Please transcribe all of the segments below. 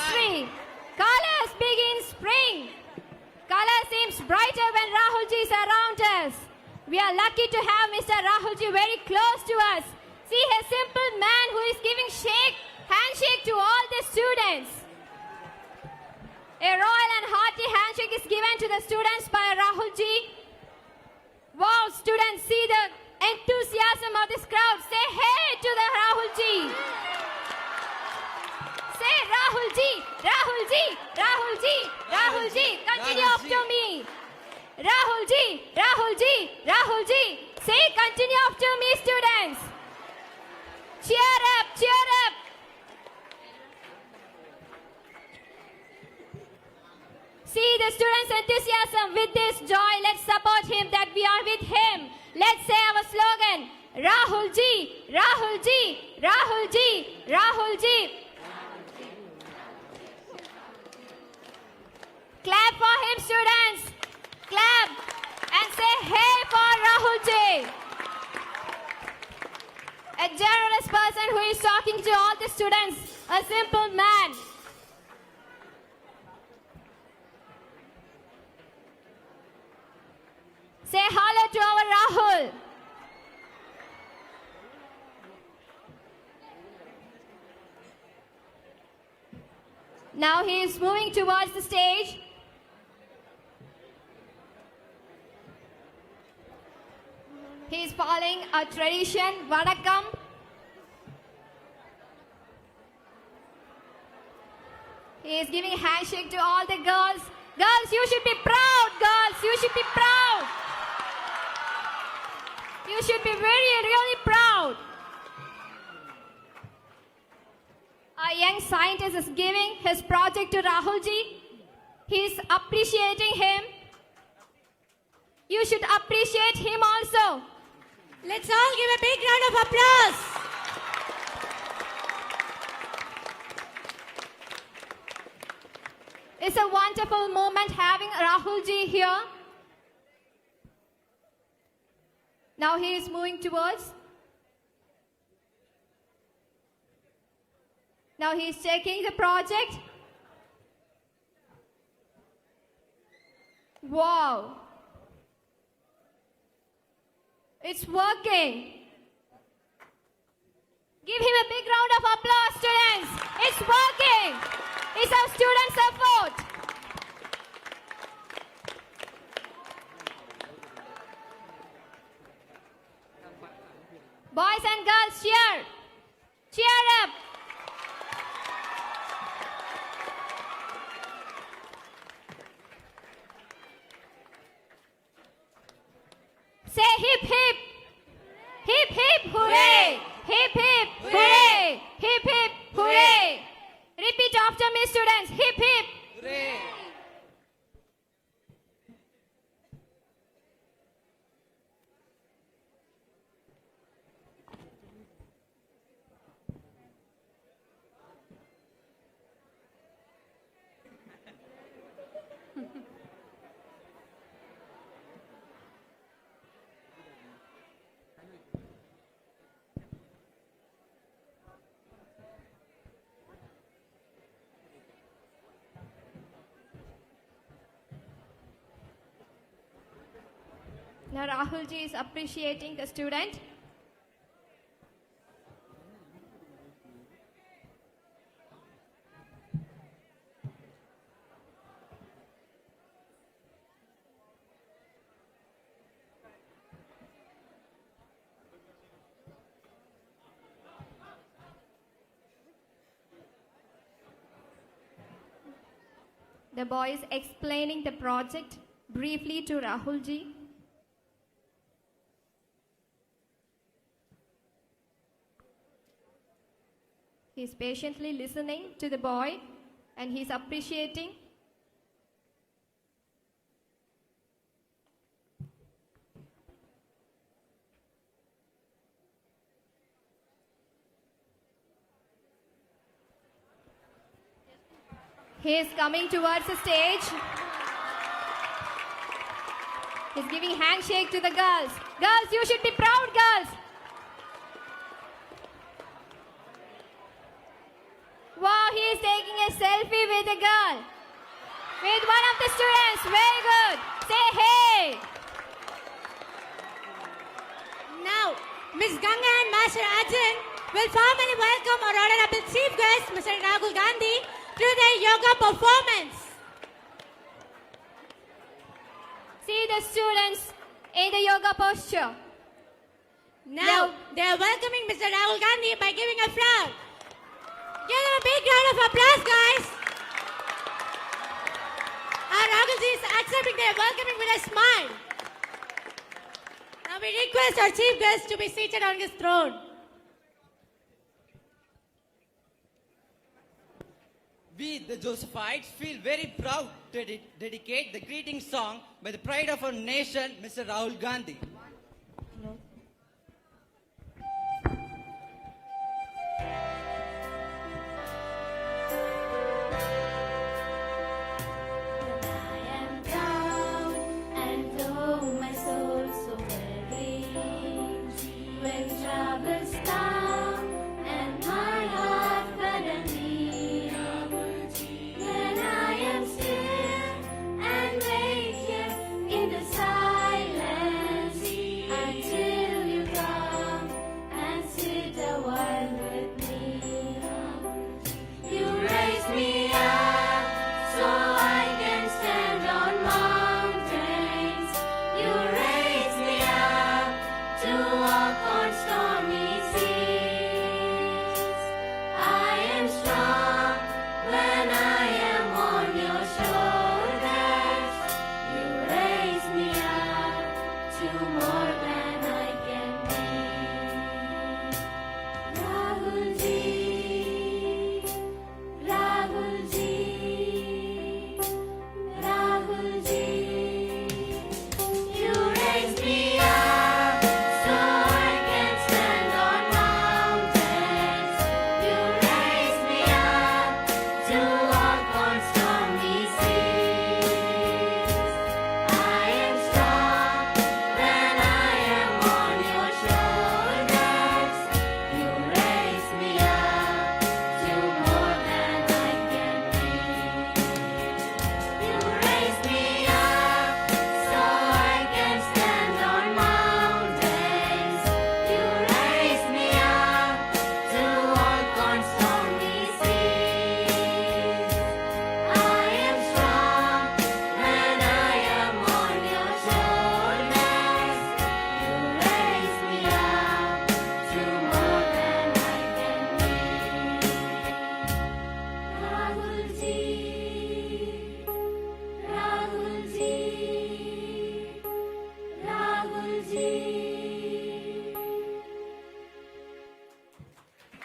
victory. Colors begin spring. Color seems brighter when Rahulji is around us. We are lucky to have Mr. Rahulji very close to us. See a simple man who is giving handshake to all the students. A royal and hearty handshake is given to the students by Rahulji. Wow, students, see the enthusiasm of this crowd. Say hey to the Rahulji. Say Rahulji, Rahulji, Rahulji, Rahulji. Continue after me. Rahulji, Rahulji, Rahulji. Say continue after me, students. Cheer up, cheer up. See the students' enthusiasm. With this joy, let's support him that we are with him. Let's say our slogan. Rahulji, Rahulji, Rahulji, Rahulji. Clap for him, students. Clap and say hey for Rahulji. A generous person who is talking to all the students. A simple man. Say hello to our Rahul. Now he is moving towards the stage. He is following a tradition, Vanakkam. He is giving a handshake to all the girls. Girls, you should be proud, girls. You should be proud. You should be really proud. A young scientist is giving his project to Rahulji. He is appreciating him. You should appreciate him also. Let's all give a big round of applause. It's a wonderful moment having Rahulji here. Now he is moving towards. Now he is checking the project. Wow. It's working. Give him a big round of applause, students. It's working. It's our students' effort. Boys and girls, cheer. Cheer up. Say hip hip. Hip hip hooray. Hip hip hooray. Hip hip hooray. Repeat after me, students. Hip hip. Hooray. Now Rahulji is appreciating the student. The boy is explaining the project briefly to Rahulji. He is patiently listening to the boy and he is appreciating. He is coming towards the stage. He is giving handshake to the girls. Girls, you should be proud, girls. Wow, he is taking a selfie with a girl. With one of the students. Very good. Say hey. Now, Ms. Ganga and Master Arjun will formally welcome our honorable chief guest, Mr. Rahul Gandhi, to their yoga performance. See the students in the yoga posture. Now, they are welcoming Mr. Rahul Gandhi by giving a flower. Give them a big round of applause, guys. Our Rahul ji is accepting their welcoming with a smile. Now we request our chief guest to be seated on his throne. We, the Josephites, feel very proud to dedicate the greeting song by the pride of our nation, Mr. Rahul Gandhi.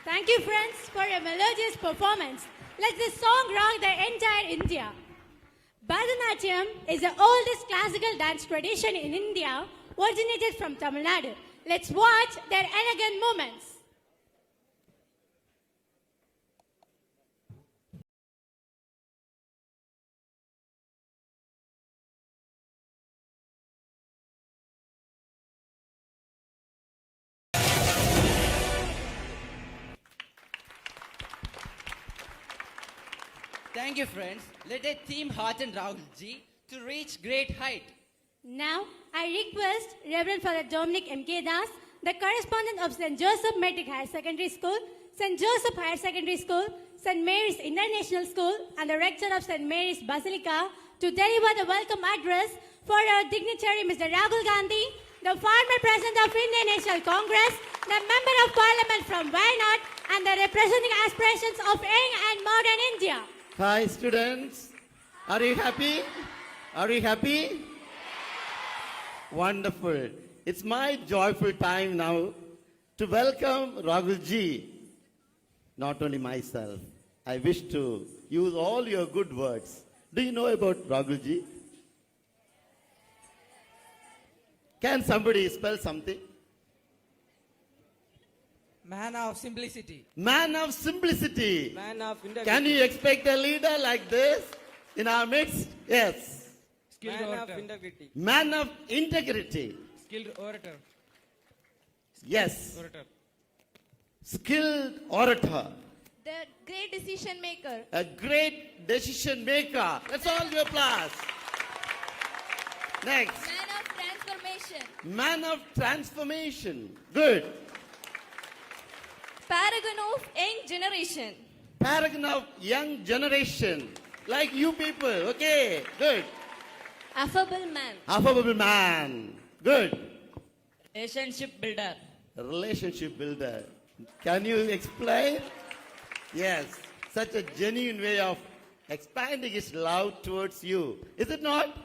Thank you, friends, for your melodious performance. Let this song rock the entire India. Bharatanatyam is the oldest classical dance tradition in India, originated from Tamil Nadu. Let's watch their elegant movements. Thank you, friends. Let us team hearten Rahul ji to reach great height. Now, I request Reverend Father Dominic M.K. Das, the correspondent of St. Joseph Metric Higher Secondary School, St. Joseph Higher Secondary School, St. Mary's International School, and the rector of St. Mary's Basilica to deliver the welcome address for our dignitary Mr. Rahul Gandhi, the former president of Indian National Congress, the member of parliament from Wayanad, and the representing aspirations of young and modern India. Hi students, are you happy? Are you happy? Wonderful. It's my joyful time now to welcome Rahul ji. Not only myself, I wish to use all your good words. Do you know about Rahul ji? Can somebody spell something? Man of simplicity. Man of simplicity. Man of integrity. Can you expect a leader like this in our midst? Yes. Skilled Man of orator. integrity. Man of integrity. Skilled orator. Yes. Orator. Skilled orator. The great decision maker. A great decision maker. Let's all give applause. Next. Man of transformation. Man of transformation. Good. Paragon of young generation. Paragon of young generation. Like you people. Okay. Good. Affable man. Affable man. Good. Relationship builder. Relationship builder. Can you explain? Yes. Such a genuine way of expanding his love towards you. Is it not?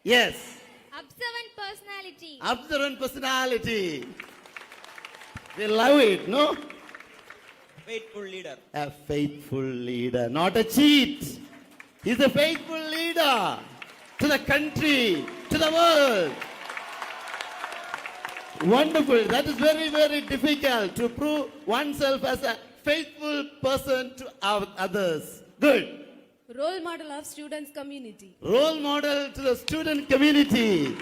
Yes. Observant personality. Observant personality. We love it, no? Faithful leader. A faithful leader, not a cheat. He's a faithful leader to the country, to the world. Wonderful. That is very, very difficult to prove oneself as a faithful person to our others. Good. Role model of students community. Role model to the student community.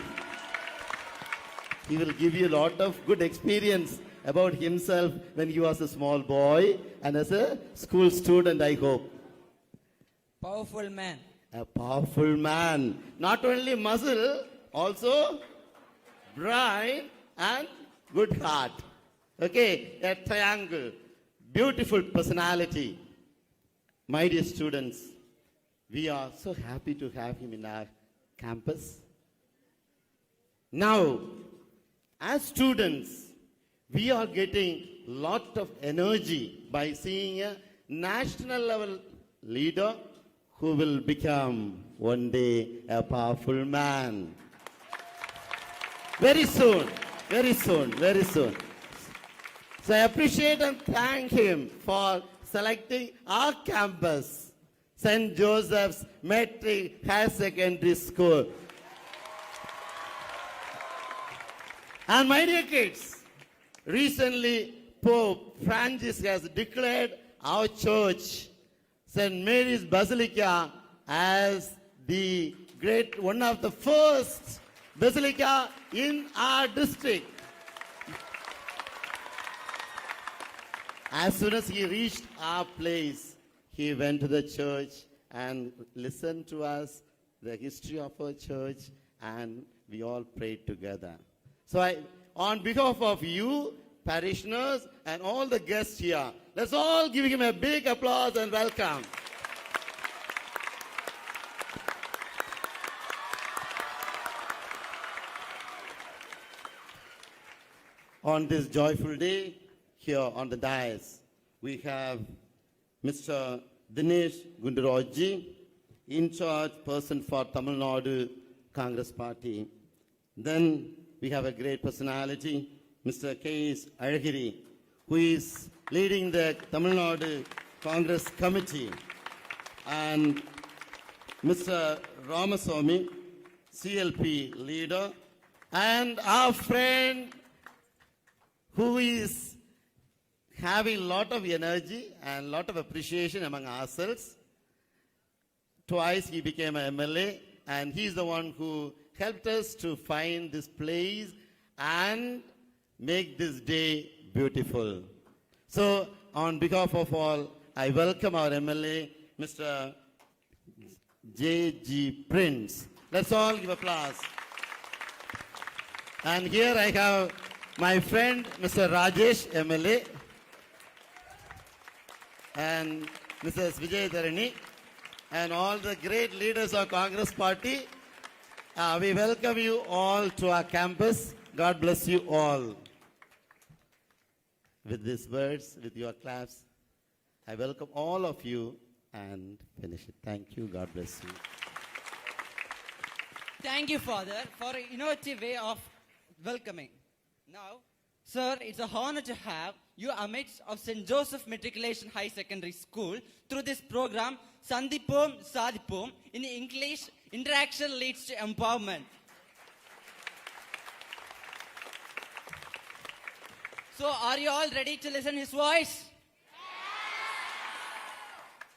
He will give you a lot of good experience about himself when he was a small boy and as a school student, I hope. Powerful man. A powerful man. Not only muscle, also brain and good heart. Okay, a triangle. Beautiful personality. My dear students, we are so happy to have him in our campus. Now, as students, we are getting lot of energy by seeing a national level leader who will become one day a powerful man. Very soon, very soon, very soon. So I appreciate and thank him for selecting our campus, St. Joseph's Metric Higher Secondary School. And my dear kids, recently Pope Francis has declared our church, St. Mary's Basilica, as the great, one of the first basilica in our district. As soon as he reached our place, he went to the church and listened to us, the history of our church, and we all prayed together. So on behalf of you, parishioners, and all the guests here, let's all give him a big applause and welcome. On this joyful day, here on the dais, we have Mr. Dinesh Gunduroji, in charge person for Tamil Nadu Congress Party. Then we have a great personality, Mr. K.S. Alagiri, who is leading the Tamil Nadu Congress Committee. And Mr. Ramaswamy, CLP leader, and our friend who is having a lot of energy and a lot of appreciation among ourselves. Twice he became an MLA, and he's the one who helped us to find this place and make this day beautiful. So, on behalf of all, I welcome our MLA, Mr. J.G. Prince. Let's all give applause. And here I have my friend, Mr. Rajesh, MLA, and Mrs. Vijay Dharani, and all the great leaders of Congress Party. We welcome you all to our campus. God bless you all. With these words, with your claps, I welcome all of you and finish it. Thank you. God bless you. Thank you, Father, for an innovative way of welcoming. Now, sir, it's an honor to have you amidst of St. Joseph Matriculation High Secondary School through this program, Sandipom Sadipom. In English, interaction leads to empowerment. So, are you all ready to listen his voice?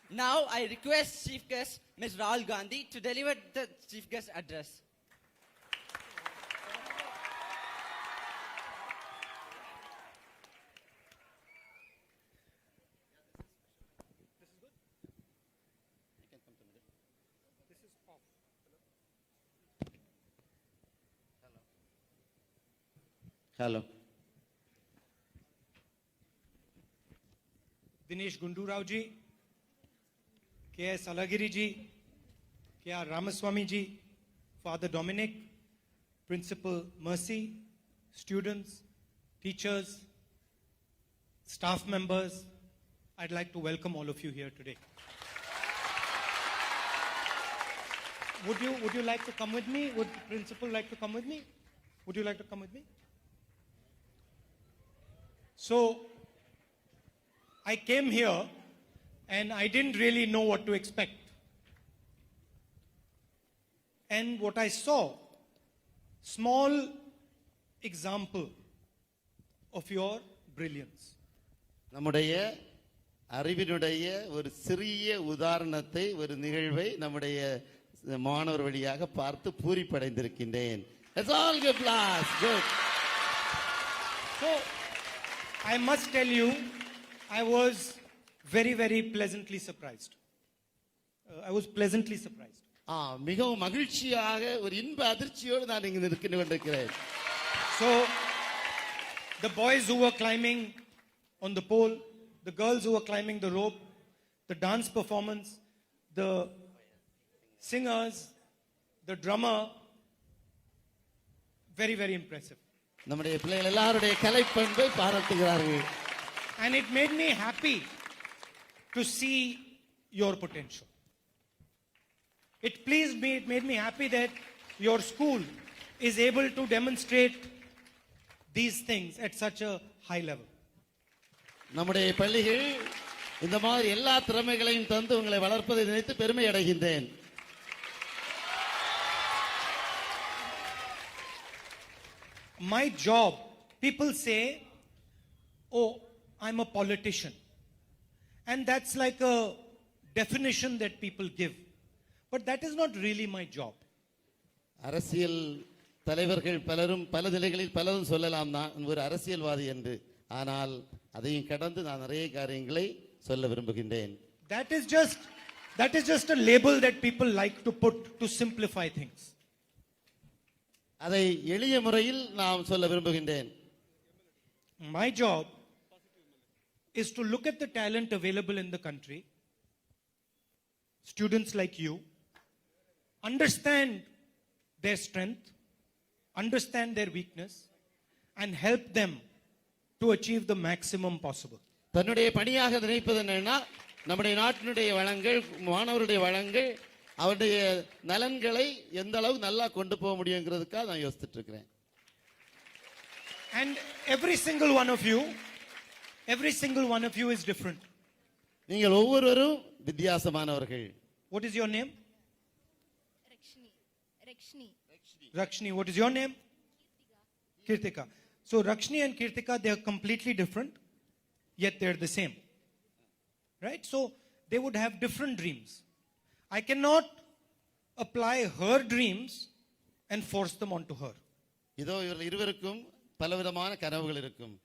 Now, I request Chief Guest Ms. Rahul Gandhi to deliver the Chief Guest address. Hello. Dinesh Gundurao ji, K.S. Alagiri ji, K.R. Ramaswamy ji, Father Dominic, Principal Mercy, students, teachers, staff members, I'd like to welcome all of you here today. Would you like to come with me? Would the principal like to come with me? Would you like to come with me? So, I came here and I didn't really know what to expect. And what I saw, small example of your brilliance. நம்முடைய அறிவினுடைய ஒரு சிறிய உதாரணத்தை ஒரு நிகழ்வை நம்முடைய மாணவர் வழியாக பார்த்து பூரிப்படைந்திருக்கின்றேன். Let's all give applause. Good. So, I must tell you, I was very, very pleasantly surprised. I was pleasantly surprised. மிகவும் மகிழ்ச்சியாக ஒரு இன்ப அதிர்ச்சியோடு நான் இங்கு நிற்கின்ற கொண்டிருக்கிறேன். So, the boys who were climbing on the pole, the girls who were climbing the rope, the dance performance, the singers, the drummer, very, very impressive. நம்முடைய பிள்ளைகள் எல்லாருடைய கலைப்பண்பை பாராட்டுகிறார்கள். And it made me happy to see your potential. It pleased me, it made me happy that your school is able to demonstrate these things at such a high level. நம்முடைய பள்ளிகள் இந்த மாதிரி எல்லா திறமைகளையும் தந்து உங்களை வளர்ப்பதை நினைத்து பெருமை அடைகின்றேன். My job, people say, oh, I'm a politician. And that's like a definition that people give. But that is not really my job. அரசியல் தலைவர்கள் பலரும் பல நிலைகளில் பலரும் சொல்லலாம் நான் ஒரு அரசியல்வாதி என்று. ஆனால் அதையும் கடந்து நான் நிறைய காரியங்களை சொல்ல விரும்புகின்றேன். That is just a label that people like to put to simplify things. அதை எளிய முறையில் நாம் சொல்ல விரும்புகின்றேன். My job is to look at the talent available in the country, students like you, understand their strength, understand their weakness, and help them to achieve the maximum possible. தன்னுடைய பணியாக நினைப்பது என்னன்னா நம்முடைய நாட்டினுடைய வளங்கள் மாணவருடைய வளங்கள் அவருடைய நலன்களை எந்த அளவு நல்லா கொண்டு போக முடியுங்கிறதுக்காக நான் யோசிச்சுட்டு இருக்கிறேன். And every single one of you is different. நீங்கள் ஒவ்வொருவரும் வித்தியாசமானவர்கள். What is your name? Rakshni. What is your name? Kirtika. So Rakshni and Kirtika, they are completely different, yet they're the same. Right? So they would have different dreams. I cannot apply her dreams and force them onto her. இதோ இவர்கள் இருவருக்கும் பலவிதமான கனவுகள் இருக்கும்.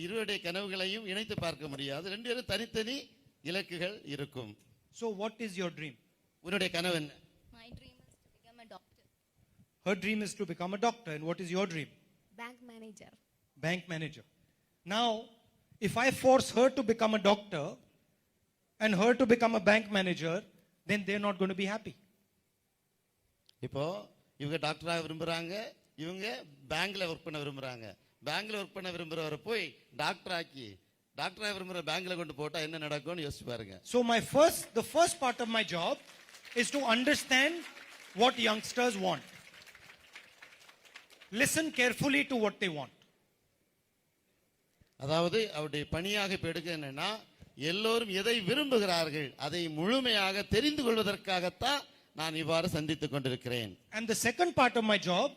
இருவருடைய கனவுகளையும் இணைத்து பார்க்க முடியாது. ரெண்டு பேரும் தனித்தனி இலக்குகள் இருக்கும். So what is your dream? உன்னுடைய கனவு என்ன? My dream is to become a doctor. Her dream is to become a doctor. And what is your dream? Bank manager. Bank manager. Now, if I force her to become a doctor and her to become a bank manager, then they're not going to be happy. இப்போ இவங்க டாக்டராக விரும்புறாங்க, இவங்க பேங்க்ல work பண்ண விரும்புறாங்க. பேங்க்ல work பண்ண விரும்புறவரை போய் டாக்டராக விரும்புற பேங்க்ல கொண்டு போட்டா என்ன நடக்கும்னு யோசிச்சு பாருங்க. So the first part of my job is to understand what youngsters want. Listen carefully to what they want. அதாவது அவருடைய பணியாக இப்ப எடுக்க என்னன்னா எல்லோரும் எதை விரும்புகிறார்கள் அதை முழுமையாக தெரிந்து கொள்வதற்காகத்தான் நான் இவ்வாறு சந்தித்துக் கொண்டிருக்கிறேன். And the second part of my job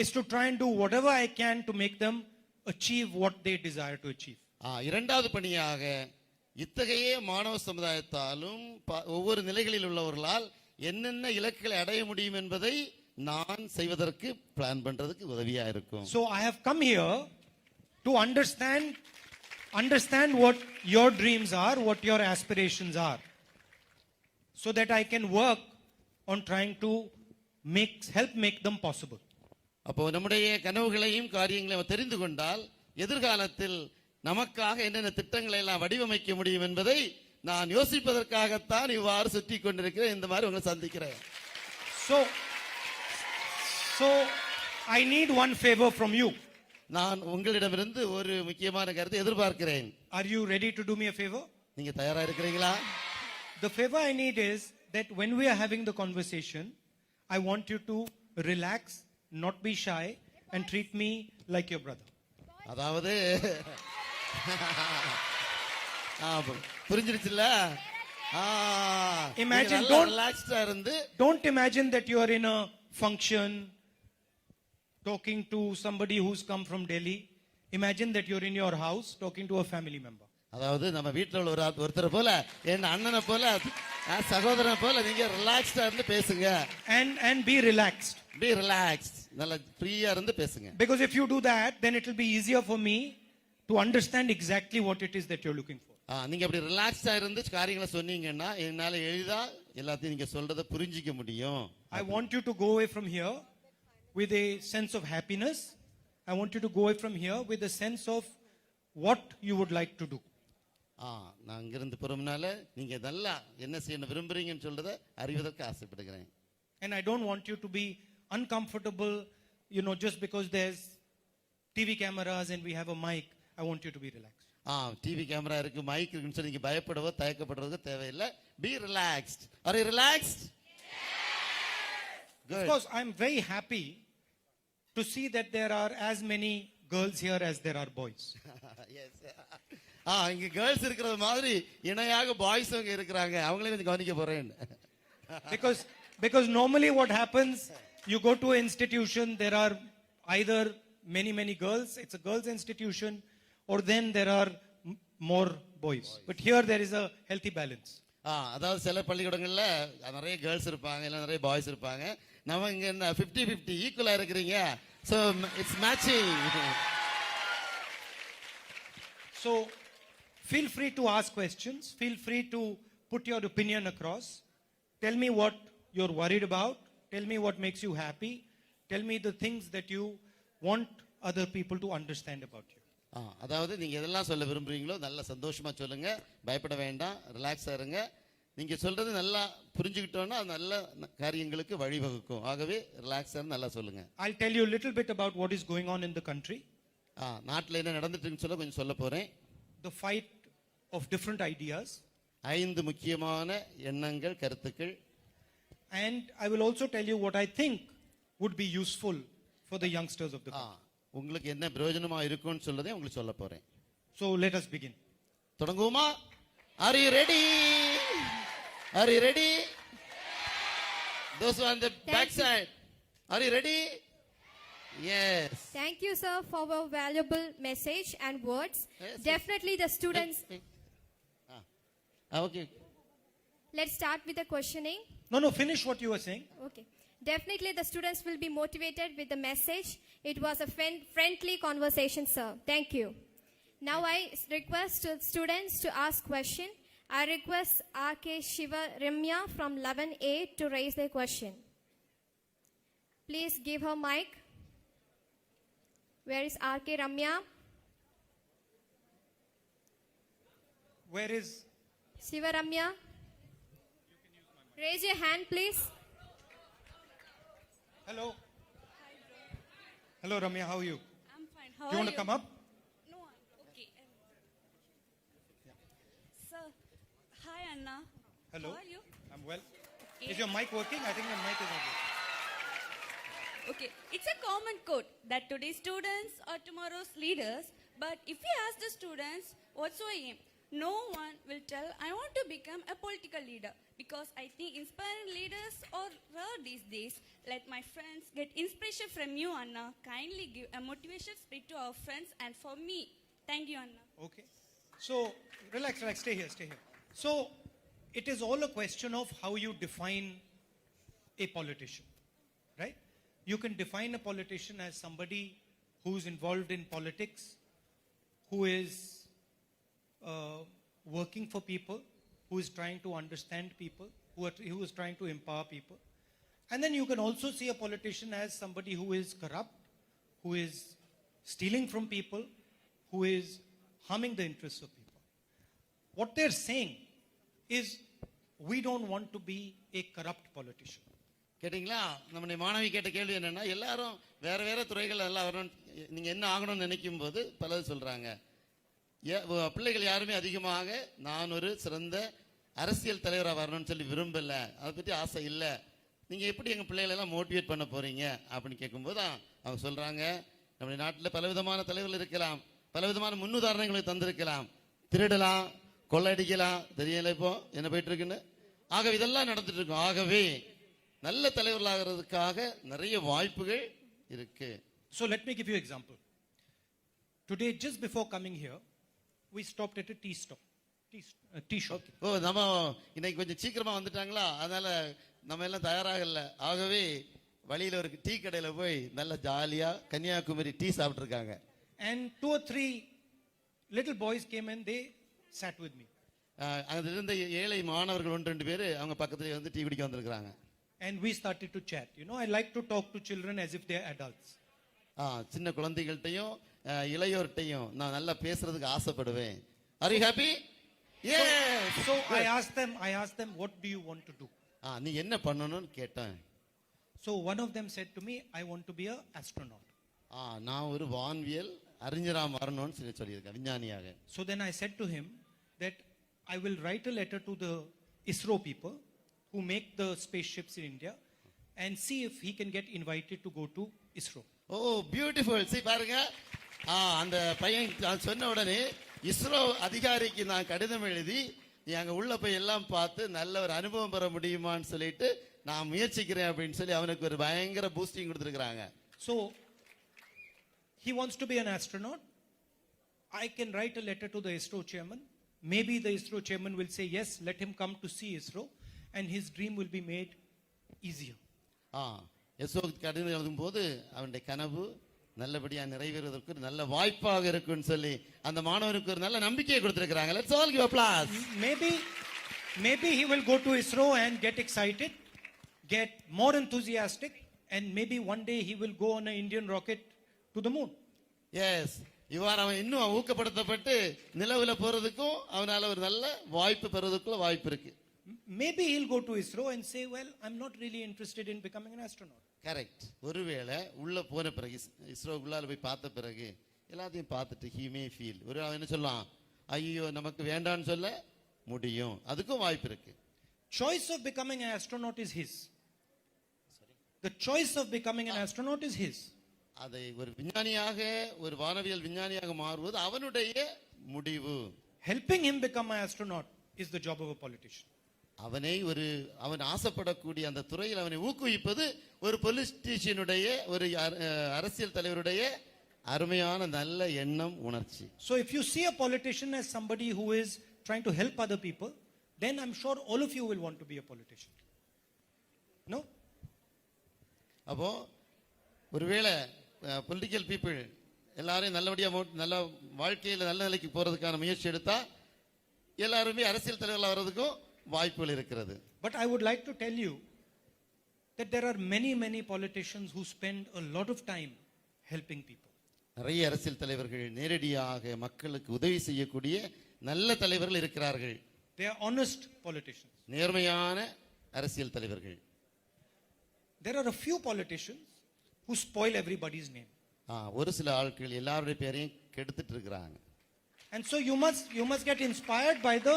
is to try and do whatever I can to make them achieve what they desire to achieve. இரண்டாவது பணியாக இத்தகைய மாணவ சமுதாயத்தாலும் ஒவ்வொரு நிலைகளில் உள்ளவர்களால் என்னென்ன இலக்குகளை அடைய முடியும் என்பதை நான் செய்வதற்கு பிளான் பண்றதுக்கு உதவியா இருக்கும். So I have come here to understand what your dreams are, what your aspirations are, so that I can work on trying to help make them possible. அப்போ நம்முடைய கனவுகளையும் காரியங்களையும் அவர் தெரிந்து கொண்டால் எதிர்காலத்தில் நமக்காக என்னென்ன திட்டங்களை எல்லாம் வடிவமைக்க முடியும் என்பதை நான் யோசிப்பதற்காகத்தான் இவ்வாறு சுற்றி கொண்டிருக்கிறேன், இந்த மாதிரி உங்களை சந்திக்கிறேன். So I need one favor from you. நான் உங்களிடமிருந்து ஒரு முக்கியமான கருத்தை எதிர்பார்க்கிறேன். Are you ready to do me a favor? நீங்க தயாரா இருக்கிறீங்களா? The favor I need is that when we are having the conversation, I want you to relax, not be shy, and treat me like your brother. அதாவது புரிஞ்சிருச்சுல்ல? Imagine, don't imagine that you are in a function talking to somebody who's come from Delhi. Imagine that you're in your house talking to a family member. அதாவது நம்ம வீட்டில் உள்ள ஒருத்தர் போல, என் அண்ணனை போல, சகோதரனை போல நீங்க ரிலாக்ஸ்டா இருந்து பேசுங்க. And be relaxed. Be relaxed. நல்ல ஃப்ரீயா இருந்து பேசுங்க. Because if you do that, then it will be easier for me to understand exactly what it is that you're looking for. நீங்க அப்படி ரிலாக்ஸ்டா இருந்து காரியங்களை சொன்னீங்கன்னா என்னால எளிதா எல்லாத்தையும் நீங்க சொல்றதை புரிஞ்சிக்க முடியும். I want you to go away from here with a sense of happiness. I want you to go away from here with a sense of what you would like to do. நான் அங்கிருந்து போறோம்னால நீங்க நல்லா என்ன செய்ய விரும்புறீங்கன்னு சொல்றதை அறிவதற்கு ஆசைப்படுகிறேன். And I don't want you to be uncomfortable, just because there's TV cameras and we have a mic. I want you to be relaxed. TV camera இருக்கு, மைக் இருக்குன்னு சொல்லி நீங்க பயப்படவோ தயக்கப்படுறதோ தேவையில்லை. Be relaxed. Are you relaxed? Good. Of course, I'm very happy to see that there are as many girls here as there are boys. Yes. இங்க girls இருக்கிறது மாதிரி இணையாக boys அங்க இருக்கிறாங்க. அவங்களையும் கொஞ்சம் கவனிக்க போறேன். Because normally what happens, you go to an institution, there are either many girls, it's a girls institution, or then there are more boys. But here there is a healthy balance. அதாவது சில பள்ளிக்கூடங்கள்ல நிறைய girls இருப்பாங்க, இல்ல நிறைய boys இருப்பாங்க. நம்ம இங்க 50-50 ஈக்குவலா இருக்கிறீங்க. So it's matching. So feel free to ask questions, feel free to put your opinion across. Tell me what you're worried about, tell me what makes you happy, tell me the things that you want other people to understand about you. அதாவது நீங்க எதெல்லாம் சொல்ல விரும்புறீங்களோ நல்ல சந்தோஷமா சொல்லுங்க, பயப்பட வேண்டாம், ரிலாக்ஸா இருங்க. நீங்க சொல்றது நல்லா புரிஞ்சுக்கிட்டோம்னா அது நல்ல காரியங்களுக்கு வழிவகுக்கும். ஆகவே ரிலாக்ஸா நல்லா சொல்லுங்க. I'll tell you a little bit about what is going on in the country. நாட்டில் என்ன நடந்துட்டு இருக்குன்னு சொல்ல கொஞ்சம் சொல்ல போறேன். The fight of different ideas. 5 முக்கியமான எண்ணங்கள், கருத்துக்கள். And I will also tell you what I think would be useful for the youngsters of the country. உங்களுக்கு என்ன பிரயோஜனமா இருக்கும்னு சொல்லதே உங்களுக்கு சொல்ல போறேன். So let us begin. தொடங்குவோமா? Are you ready? Are you ready? Those on the back side. Are you ready? Yes. Thank you, sir, for a valuable message and words. Yes. Definitely the students. Okay. Let's start with the questioning. No, finish what you were saying. Okay. Definitely the students will be motivated with the message. It was a friendly conversation, sir. Thank you. Now I request students to ask question. I request R.K. Shiva Ramya from 11A to raise their question. Please give her mic. Where is R.K. Ramya? Where is Shiva Ramya? Raise your hand, please. Hello. Hello, Ramya. How are you? I'm fine. How You are want you? to come up? No, okay. Sir, hi Anna. Hello. How are you? I'm well. Okay. Is your mic working? I think your mic is not working. Okay, it's a common quote that today's students are tomorrow's leaders. But if we ask the students, what's your aim? No one will tell, I want to become a political leader. Because I think inspiring leaders are rare these days. Let my friends get inspiration from you, Anna. Kindly give a motivation speech to our friends and for me. Thank you, Anna. Okay. So, relax. Stay here. So, it is all a question of how you define a politician, right? You can define a politician as somebody who's involved in politics, who is working for people, who is trying to understand people, who is trying to empower people. And then you can also see a politician as somebody who is corrupt, who is stealing from people, who is harming the interests of people. What they're saying is, we don't want to be a corrupt politician. கேட்டிங்களா? நம்முடைய மாணவி கேட்ட கேள்வி என்னன்னா, எல்லாரும் வேற வேற துறைகள் எல்லாம் வரணும், நீங்க என்ன ஆகணும்னு நினைக்கும் போது பலது சொல்றாங்க. பிள்ளைகள் யாருமே அதிகமாக நான் ஒரு சிறந்த அரசியல் தலைவராக வரணும்னு சொல்லி விரும்பல, அதை பற்றி ஆசை இல்லை, நீங்க எப்படி எங்க பிள்ளைகளை எல்லாம் மோட்டிவேட் பண்ண போறீங்க அப்படின்னு கேட்கும்போது தான் அவங்க சொல்றாங்க, நம்முடைய நாட்டில் பலவிதமான தலைவர்கள் இருக்கலாம், பலவிதமான முன்னுதாரணங்களை தந்திருக்கலாம், திருடலாம், கொள்ளடிக்கலாம், தெரியல இப்போ என்ன போயிட்டு இருக்குன்னு. ஆகவே இதெல்லாம் நடந்துட்டு இருக்கும். ஆகவே நல்ல தலைவர்களாகிறதுக்காக நிறைய வாய்ப்புகள் இருக்கு. So let me give you an example. Today, just before coming here, we stopped at a tea stop. Tea shop. ஓ, நம்ம இன்னைக்கு கொஞ்சம் சீக்கிரமா வந்துட்டாங்களா, அதனால நம்ம எல்லாம் தயாராக இல்லை. ஆகவே வழியில ஒரு டீ கடையில போய் நல்ல ஜாலியா கன்னியாகுமரி டீ சாப்பிட்டு இருக்காங்க. And 2 or 3 little boys came and they sat with me. அங்க இருந்த ஏழை மாணவர்கள் 1-2 பேர் அவங்க பக்கத்துல வந்து டீ குடிக்க வந்திருக்காங்க. And we started to chat. You know, I like to talk to children as if they are adults. சின்ன குழந்தைகள்கிட்டையும் இளையோர்கிட்டையும் நான் நல்லா பேசுறதுக்கு ஆசைப்படுவேன். Are you happy? Yes. So I asked them, what do you want to do? நீ என்ன பண்ணணும்னு கேட்டேன். So one of them said to me, I want to be an astronaut. நான் ஒரு வான்வியல் அறிஞரா வரணும்னு சொல்லியிருக்கேன், விஞ்ஞானியாக. So then I said to him that I will write a letter to the ISRO people who make the spaceships in India and see if he can get invited to go to ISRO. Oh, beautiful. சரி பாருங்க, அந்த பையன் சொன்ன உடனே இஸ்ரோ அதிகாரிக்கு நான் கடிதம் எழுதி நீ அங்க உள்ள போய் எல்லாம் பார்த்து நல்ல ஒரு அனுபவம் பெற முடியுமான்னு சொல்லிட்டு நான் முயற்சிக்கிறேன் அப்படின்னு சொல்லி அவனுக்கு ஒரு பயங்கர பூஸ்டிங் கொடுத்துருக்காங்க. So he wants to be an astronaut. I can write a letter to the ISRO chairman. Maybe the ISRO chairman will say yes, let him come to see ISRO, and his dream will be made easier. இஸ்ரோக்கு கடிதம் எழுதும் போது அவனுடைய கனவு நல்லபடியா நிறைவேறுவதற்கு ஒரு நல்ல வாய்ப்பாக இருக்குன்னு சொல்லி அந்த மாணவனுக்கு ஒரு நல்ல நம்பிக்கையை கொடுத்திருக்காங்க. Let's all give applause. Maybe he will go to ISRO and get excited, get more enthusiastic, and maybe one day he will go on an Indian rocket to the moon. Yes. இவ்வாறு அவன் இன்னும் ஊக்கப்படுத்தப்பட்டு நிலவுல போறதுக்கும் அவனால ஒரு நல்ல வாய்ப்பு பெறுவதற்குள்ள வாய்ப்பு இருக்கு. Maybe he'll go to ISRO and say, well, I'm not really interested in becoming an astronaut. Correct. ஒருவேளை உள்ள போன பிறகு இஸ்ரோக்குள்ளால போய் பார்த்த பிறகு எல்லாத்தையும் பார்த்துட்டு he may feel, ஒரு அவன் என்ன சொல்லலாம், ஐயோ நமக்கு வேண்டான்னு சொல்ல முடியும், அதுக்கும் வாய்ப்பு இருக்கு. Choice of becoming an astronaut is his. The choice of becoming an astronaut is his. அதை ஒரு விஞ்ஞானியாக, ஒரு வானவியல் விஞ்ஞானியாக மாறுவது அவனுடைய முடிவு. Helping him become an astronaut is the job of a politician. அவன் ஆசைப்படக்கூடிய அந்த துறையில் அவனை ஊக்குவிப்பது ஒரு பொலிட்டிஷியனுடைய, ஒரு அரசியல் தலைவருடைய அருமையான நல்ல எண்ணம், உணர்ச்சி. So if you see a politician as somebody who is trying to help other people, then I'm sure all of you will want to be a politician. No? அப்போ ஒருவேளை பொலிட்டிக்கல் பீப்புள் எல்லாரையும் நல்லபடியா நல்ல வாழ்க்கையில் நல்ல நிலைக்கு போறதுக்கான முயற்சி எடுத்தா எல்லாருமே அரசியல் தலைவர்களாக வர்றதுக்கும் வாய்ப்புகள் இருக்கிறது. But I would like to tell you that there are many politicians who spend a lot of time helping people. நிறைய அரசியல் தலைவர்கள் நேரடியாக மக்களுக்கு உதவி செய்யக்கூடிய நல்ல தலைவர்கள் இருக்கிறார்கள். They are honest politicians. நேர்மையான அரசியல் தலைவர்கள். There are a few politicians who spoil everybody's name. ஒரு சில ஆட்கள் எல்லாருடைய பேரையும் கெடுத்துட்டு இருக்காங்க. And so you must get inspired by the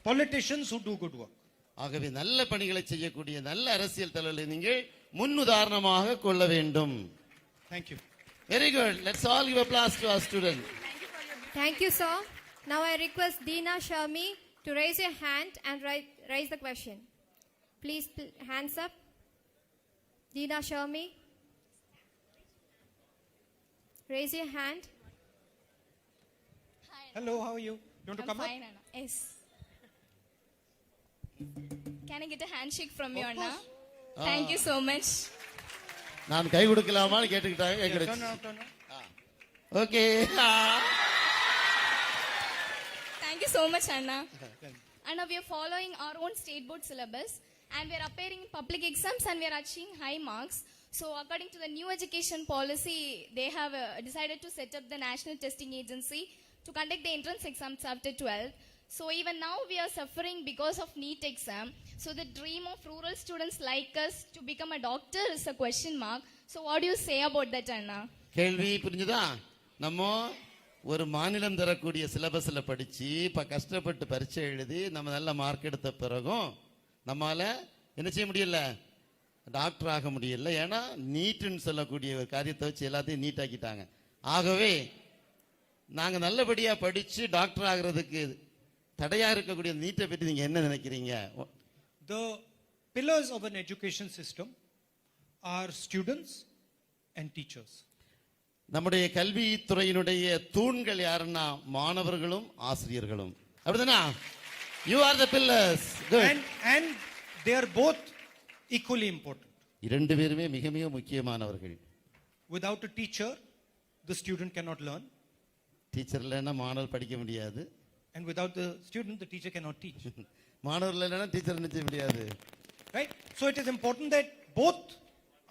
politicians who do good work. ஆகவே நல்ல பணிகளை செய்யக்கூடிய நல்ல அரசியல் தலைவர்களை நீங்கள் முன்னுதாரணமாக கொள்ள வேண்டும். Thank you. Very good. Let's all give applause to our student. Thank you, sir. Now I request Deena Sharmi to raise your hand and raise the question. Please, hands up. Deena Sharmi. Raise your hand. Hello, how are you? You want to come Fine, up? Anna. Yes. Can I get a handshake from you, Anna? Thank you so much. நான் கை கொடுக்கலாமான்னு கேட்டுக்கிட்டாங்க. Turn on. Okay. Thank you so much, Anna. Anna, we are following our own state board syllabus and we are appearing in public exams and we are achieving high marks. So according to the new education policy, they have decided to set up the National Testing Agency to conduct the entrance exams after 12th. So even now we are suffering because of NEET exam. So the dream of rural students like us to become a doctor is a question mark. So what do you say about that, Anna? கேள்வி புரிஞ்சுதா? நம்ம ஒரு மாநிலம் தரக்கூடிய சிலபஸ்ல படிச்சு இப்ப கஷ்டப்பட்டு பரீட்சை எழுதி நம்ம நல்ல மார்க் எடுத்த பிறகும் நம்மால என்ன செய்ய முடியல, டாக்டர் ஆக முடியல. ஏன்னா நீட்னு சொல்லக்கூடிய ஒரு காரியத்தை வச்சு எல்லாத்தையும் நீட் ஆக்கிட்டாங்க. ஆகவே நாங்க நல்லபடியா படிச்சு டாக்டர் ஆகிறதுக்கு தடையா இருக்கக்கூடிய நீட்டை பற்றி நீங்க என்ன நினைக்கிறீங்க? The pillars of an education system are students and teachers. நம்முடைய கல்வித்துறையினுடைய தூண்கள் யாருன்னா மாணவர்களும் ஆசிரியர்களும். அப்படிதானா? You are the pillars. Good. And they are both equally important. இரண்டு பேருமே மிக மிக முக்கியமானவர்கள். Without a teacher, the student cannot learn. Teacher இல்லைன்னா மாணவர் படிக்க முடியாது. And without the student, the teacher cannot teach. மாணவர் இல்லைன்னா டீச்சர் நிச்சய முடியாது. Right? So it is important that both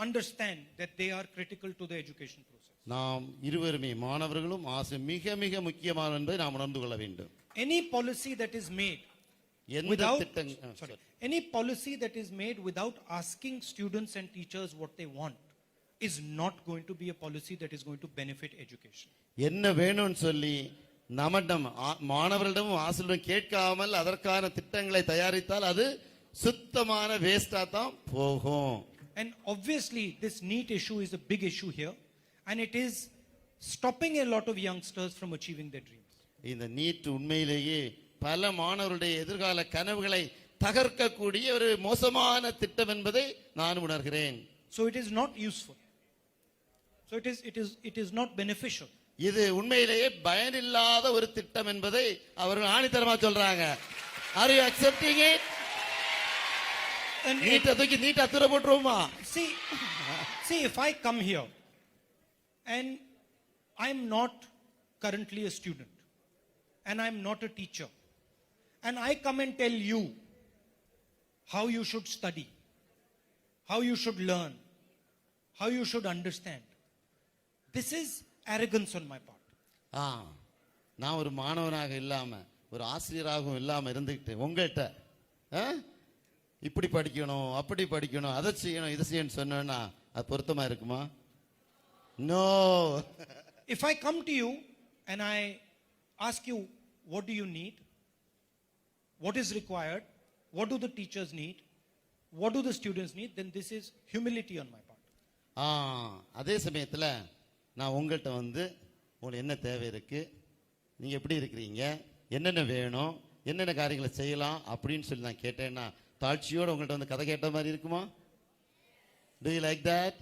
understand that they are critical to the education process. நாம் இருவருமே மாணவர்களும் ஆசிரியர் மிக மிக முக்கியமான என்பதை நாம் உணர்ந்து கொள்ள வேண்டும். Any policy that is made any policy that is made without asking students and teachers what they want is not going to be a policy that is going to benefit education. என்ன வேணும்னு சொல்லி நம்மிடம் மாணவர்களிடமும் ஆசிரியரிடம் கேட்காமல் அதற்கான திட்டங்களை தயாரித்தால் அது சுத்தமான வேஸ்டா தான் போகும். And obviously this NEET issue is a big issue here and it is stopping a lot of youngsters from achieving their dreams. இந்த நீட் உண்மையிலேயே பல மாணவருடைய எதிர்கால கனவுகளை தகர்க்கக்கூடிய ஒரு மோசமான திட்டம் என்பதை நான் உணர்கிறேன். So it is not useful. So it is not beneficial. இது உண்மையிலேயே பயனில்லாத ஒரு திட்டம் என்பதை அவர்கள் ஆணித்தரமா சொல்றாங்க. Are you accepting it? நீட்ட தூக்கி நீட்ட அத்துற போட்டுருவோமா? See if I come here and I'm not currently a student and I'm not a teacher and I come and tell you how you should study, how you should learn, how you should understand, this is arrogance on my part. நான் ஒரு மாணவனாக இல்லாம ஒரு ஆசிரியராகவும் இல்லாம இருந்துகிட்டு உங்கள்கிட்ட இப்படி படிக்கணும் அப்படி படிக்கணும் அதை செய்யணும் இதை செய்யணும் சொன்னா அது பொருத்தமா இருக்குமா? No. If I come to you and I ask you what do you need, what is required, what do the teachers need, what do the students need, then this is humility on my part. அதே சமயத்துல நான் உங்கள்கிட்ட வந்து உங்களுக்கு என்ன தேவை இருக்கு, நீங்க எப்படி இருக்கிறீங்க, என்னென்ன வேணும், என்னென்ன காரியங்களை செய்யலாம் அப்படின்னு சொல்லி நான் கேட்டேன்னா தாழ்ச்சியோட உங்கள்கிட்ட வந்து கதை கேட்ட மாதிரி இருக்குமா? Do you like that?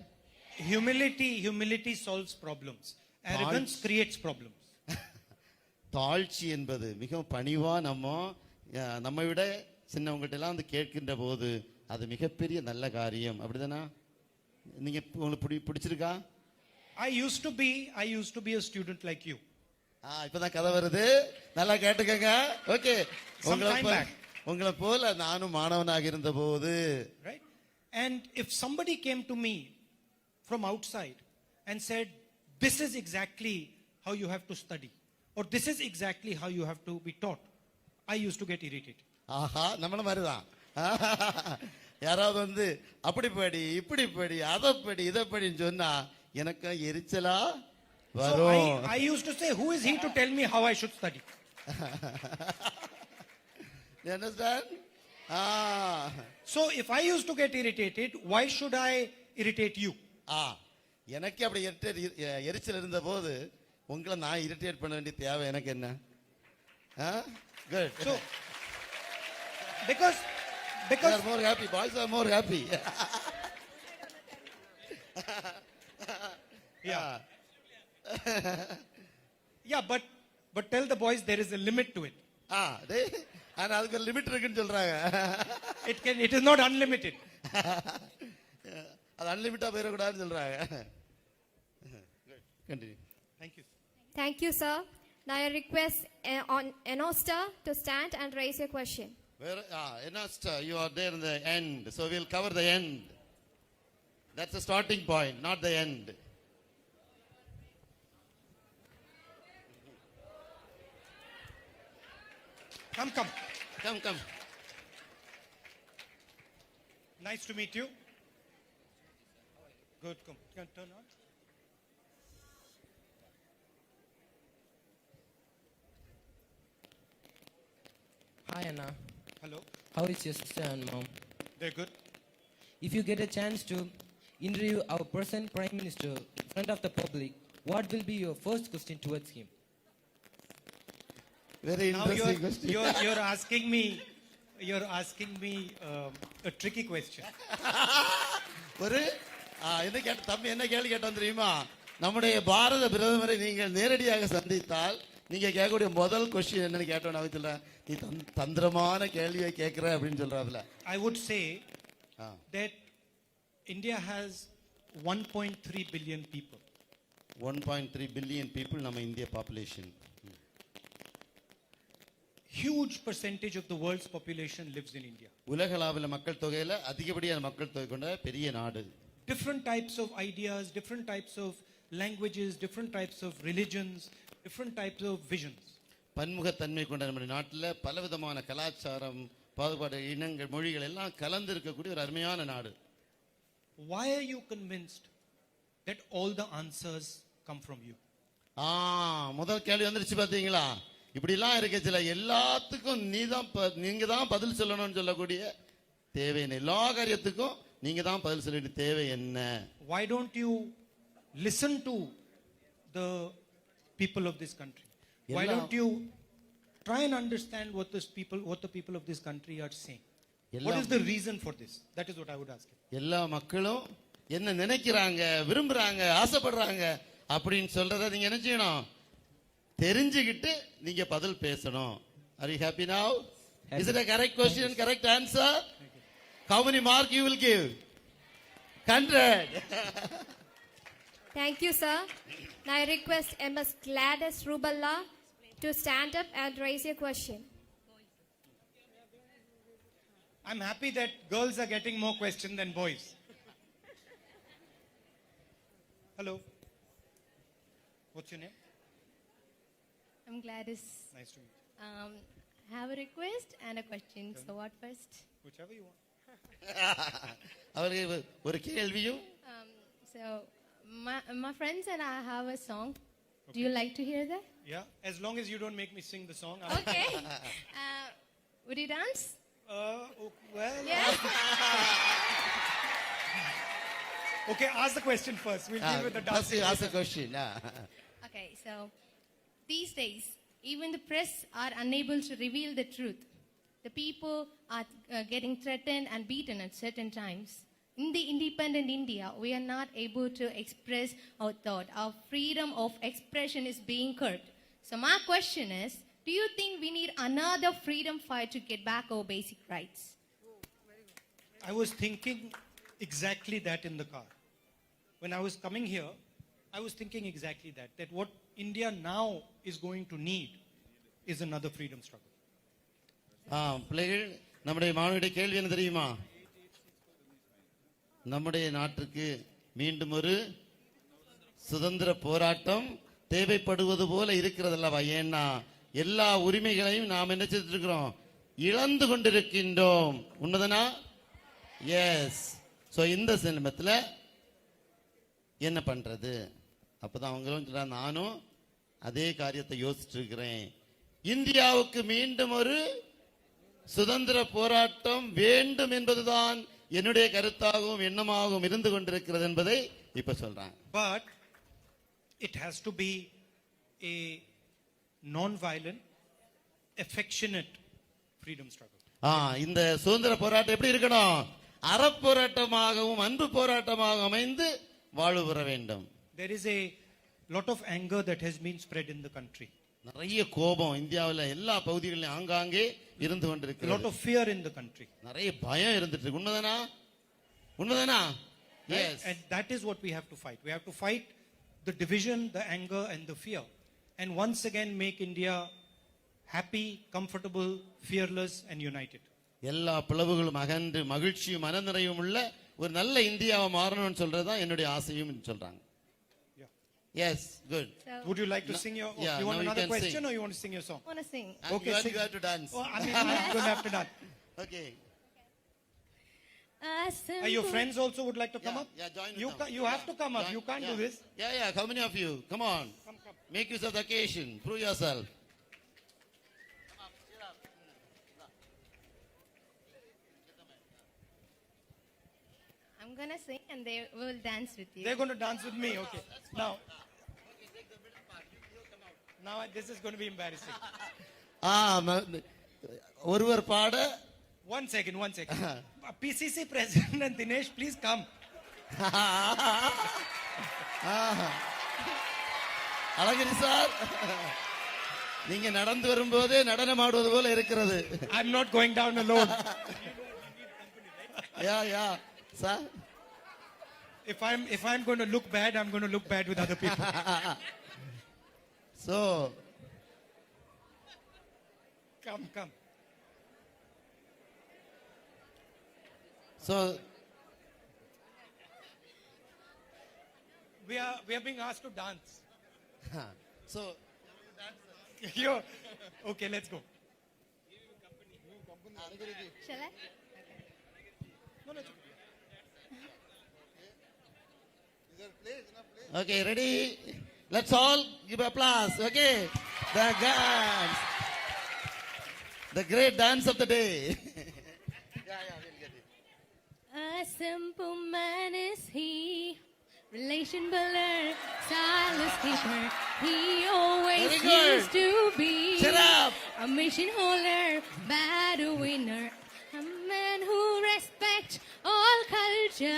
Humility solves problems. Arrogance creates problems. தாழ்ச்சி என்பது மிகவும் பணிவா நம்மை விட சின்னவங்ககிட்ட எல்லாம் வந்து கேட்கின்ற போது அது மிகப்பெரிய நல்ல காரியம். அப்படிதானா? நீங்க உங்களுக்கு பிடிச்சிருக்கா? I used to be a student like you. இப்பதான் கதை வருது, நல்லா கேட்டுக்கங்க. ஓகே, உங்களை போல நானும் மாணவனாக இருந்த போது, right? And if somebody came to me from outside and said this is exactly how you have to study or this is exactly how you have to be taught, I used to get irritated. ஆஹா, நம்மள மாதிரிதான். யாராவது வந்து அப்படி படி இப்படி படி அதை படி இதை படின்னு சொன்னா எனக்கு எரிச்சலா வரும். So I used to say, who is he to tell me how I should study? You understand? So if I used to get irritated, why should I irritate you? எனக்கு அப்படி எரிச்சல் இருந்த போது உங்களை நான் இரிட்டேட் பண்ண வேண்டிய தேவை எனக்கு என்ன? Good. So because they are more happy, boys are more happy. Yeah, but tell the boys there is a limit to it. and அதுக்கு ஒரு லிமிட் இருக்குன்னு சொல்றாங்க. It is not unlimited. அது அன்லிமிட்டா போயிட கூடாதுன்னு சொல்றாங்க. Continue. Thank you. Thank you, sir. Now I request Enosta to stand and raise your question. Ernest, you are there in the end, so we'll cover the end. That's the starting point, not the end. Come. Come. Nice to meet you. Good, come. Can turn on. Hi Anna. Hello. How is your sister and mom? They're good. If you get a chance to interview our present Prime Minister in front of the public, what will be your first question towards him? Very Now interesting question. you're asking me a tricky question. ஒரு என்ன கேட்ட தம்பி என்ன கேள்வி கேட்டான் தெரியுமா? நம்முடைய பாரத பிரதமரை நீங்கள் நேரடியாக சந்தித்தால் நீங்க கேட்கக்கூடிய முதல் கொஸ்டின் என்னன்னு கேட்டோம் அவத்துல நீ தந்திரமான கேள்வியை கேட்கிற அப்படின்னு சொல்றாருல. I would say that India has 1.3 billion people. 1.3 billion people நம்ம இந்திய population. Huge percentage of the world's population lives in India. உலகளவில் மக்கள் தொகையில அதிகப்படியான மக்கள் தொகை கொண்ட பெரிய நாடு. Different types of ideas, different types of languages, different types of religions, different types of visions. பன்முகத்தன்மை கொண்ட நம்முடைய நாட்டில் பலவிதமான கலாச்சாரம், பாகுபாடு, இனங்கள், மொழிகள் எல்லாம் கலந்து இருக்கக்கூடிய ஒரு அருமையான நாடு. Why are you convinced that all the answers come from you? முதல் கேள்வி வந்துருச்சு பாத்தீங்களா? இப்படிலாம் இருக்கச்சுல எல்லாத்துக்கும் நீங்க தான் பதில் சொல்லணும்னு சொல்லக்கூடிய தேவை என்ன? எல்லா காரியத்துக்கும் நீங்க தான் பதில் சொல்ல வேண்டிய தேவை என்ன? Why don't you listen to the people of this country? Why don't you try and understand what the people of this country are saying? What is the reason for this? That is what I would ask you. எல்லா மக்களும் என்ன நினைக்கிறாங்க, விரும்புறாங்க, ஆசைப்படுறாங்க அப்படின்னு சொல்றத நீங்க என்ன செய்யணும்? தெரிஞ்சுக்கிட்டு நீங்க பதில் பேசணும். Are you happy now? Is it a correct question, correct answer? How many mark you will give? 100. Thank you, sir. Now I request MS Gladys Rubella to stand up and raise your question. I'm happy that girls are getting more questions than boys. Hello. What's your name? I'm Gladys. Nice to meet you. I have a request and a question. So what first? Whichever you want. அவருக்கு ஒரு கேள்வியும் So my friends and I have a song. Do you like to hear that? Yeah, as long as you don't make me sing the song. Okay. Would you dance? Well. Yes. Okay, ask the question first. We'll deal with the dancing. ask the question. Okay. So these days, even the press are unable to reveal the truth. The people are getting threatened and beaten at certain times. In the independent India, we are not able to express our thought. Our freedom of expression is being curbed. So my question is, do you think we need another freedom fight to get back our basic rights? I was thinking exactly that in the car. When I was coming here, I was thinking exactly that what India now is going to need is another freedom struggle. பிள்ளைகள், நம்முடைய மாணவருடைய கேள்வி என்ன தெரியுமா? நம்முடைய நாட்டுக்கு மீண்டும் ஒரு சுதந்திர போராட்டம் தேவைப்படுவது போல இருக்கிறதல்லவா? ஏன்னா எல்லா உரிமைகளையும் நாம் என்ன செய்துட்டு இருக்கிறோம்? இழந்து கொண்டிருக்கின்றோம். உண்மைதானா? எஸ். சோ இந்த சந்தர்ப்பத்தில் என்ன பண்றது? அப்பதான் அவங்களும் சொல்றாங்க, நானும் அதே காரியத்தை யோசிச்சுட்டு இருக்கிறேன். இந்தியாவுக்கு மீண்டும் ஒரு சுதந்திர போராட்டம் வேண்டும் என்பதுதான் என்னுடைய கருத்தாகவும் எண்ணமாகவும் இருந்து கொண்டிருக்கிறது என்பதை இப்ப சொல்றாங்க. But it has to be a non-violent, affectionate freedom struggle. இந்த சுதந்திர போராட்டம் எப்படி இருக்கணும்? அறப்போராட்டமாகவும் அன்பு போராட்டமாகவும் அமைந்து வாழ்வு பெற வேண்டும். There is a lot of anger that has been spread in the country. நிறைய கோபம் இந்தியாவில் எல்லா பகுதிகளிலும் ஆங்காங்கே இருந்து A கொண்டிருக்கிறது. lot of fear in the country. நிறைய பயம் இருந்துட்டு இருக்கு. உண்மைதானா? உண்மைதானா? Right? Yes. And that is what we have to fight. We have to fight the division, the anger, and the fear. And once again make India happy, comfortable, fearless, and united. எல்லா பிளவுகளும் அகன்று மகிழ்ச்சியும் மனநிறைவும் உள்ள ஒரு நல்ல இந்தியாவை மாறணும்னு சொல்றதுதான் என்னுடைய ஆசையும் சொல்றாங்க. Yes, good. Would you like to sing your? yeah, you want now you another can question, sing. or you want to sing your song? I want to sing. Okay, you sing. have to dance. Oh, I mean, I'm going to have to dance. Okay. Your friends also would like to come Yeah, up. yeah, join with You them. you have to come up. Join- You can't yeah. do this. Yeah. How many of you? Come on. Make use of the occasion. Prove yourself. I'm going to sing and they will dance with you. They're going to dance with me. Okay. Now this is going to be embarrassing. ஒருவர் பாட One second. PCC President and Dinesh, please come. Alagiri sir, நீங்க நடந்து வரும்போது நடனம் ஆடுவது போல இருக்கிறது. I'm not going down alone. Yeah, sir. If I'm going to look bad, I'm going to look bad with other people. So, Come. so We are being asked to dance. so Okay, let's go. Shall I? No, it's okay. okay, ready? Let's all give applause. Okay, the dance, the great dance of the day. We'll get it. A simple man is he, relation builder, stylist keeper. He always Very good. used to be Shut up. a mission holder, battle winner, a man who respects all cultures,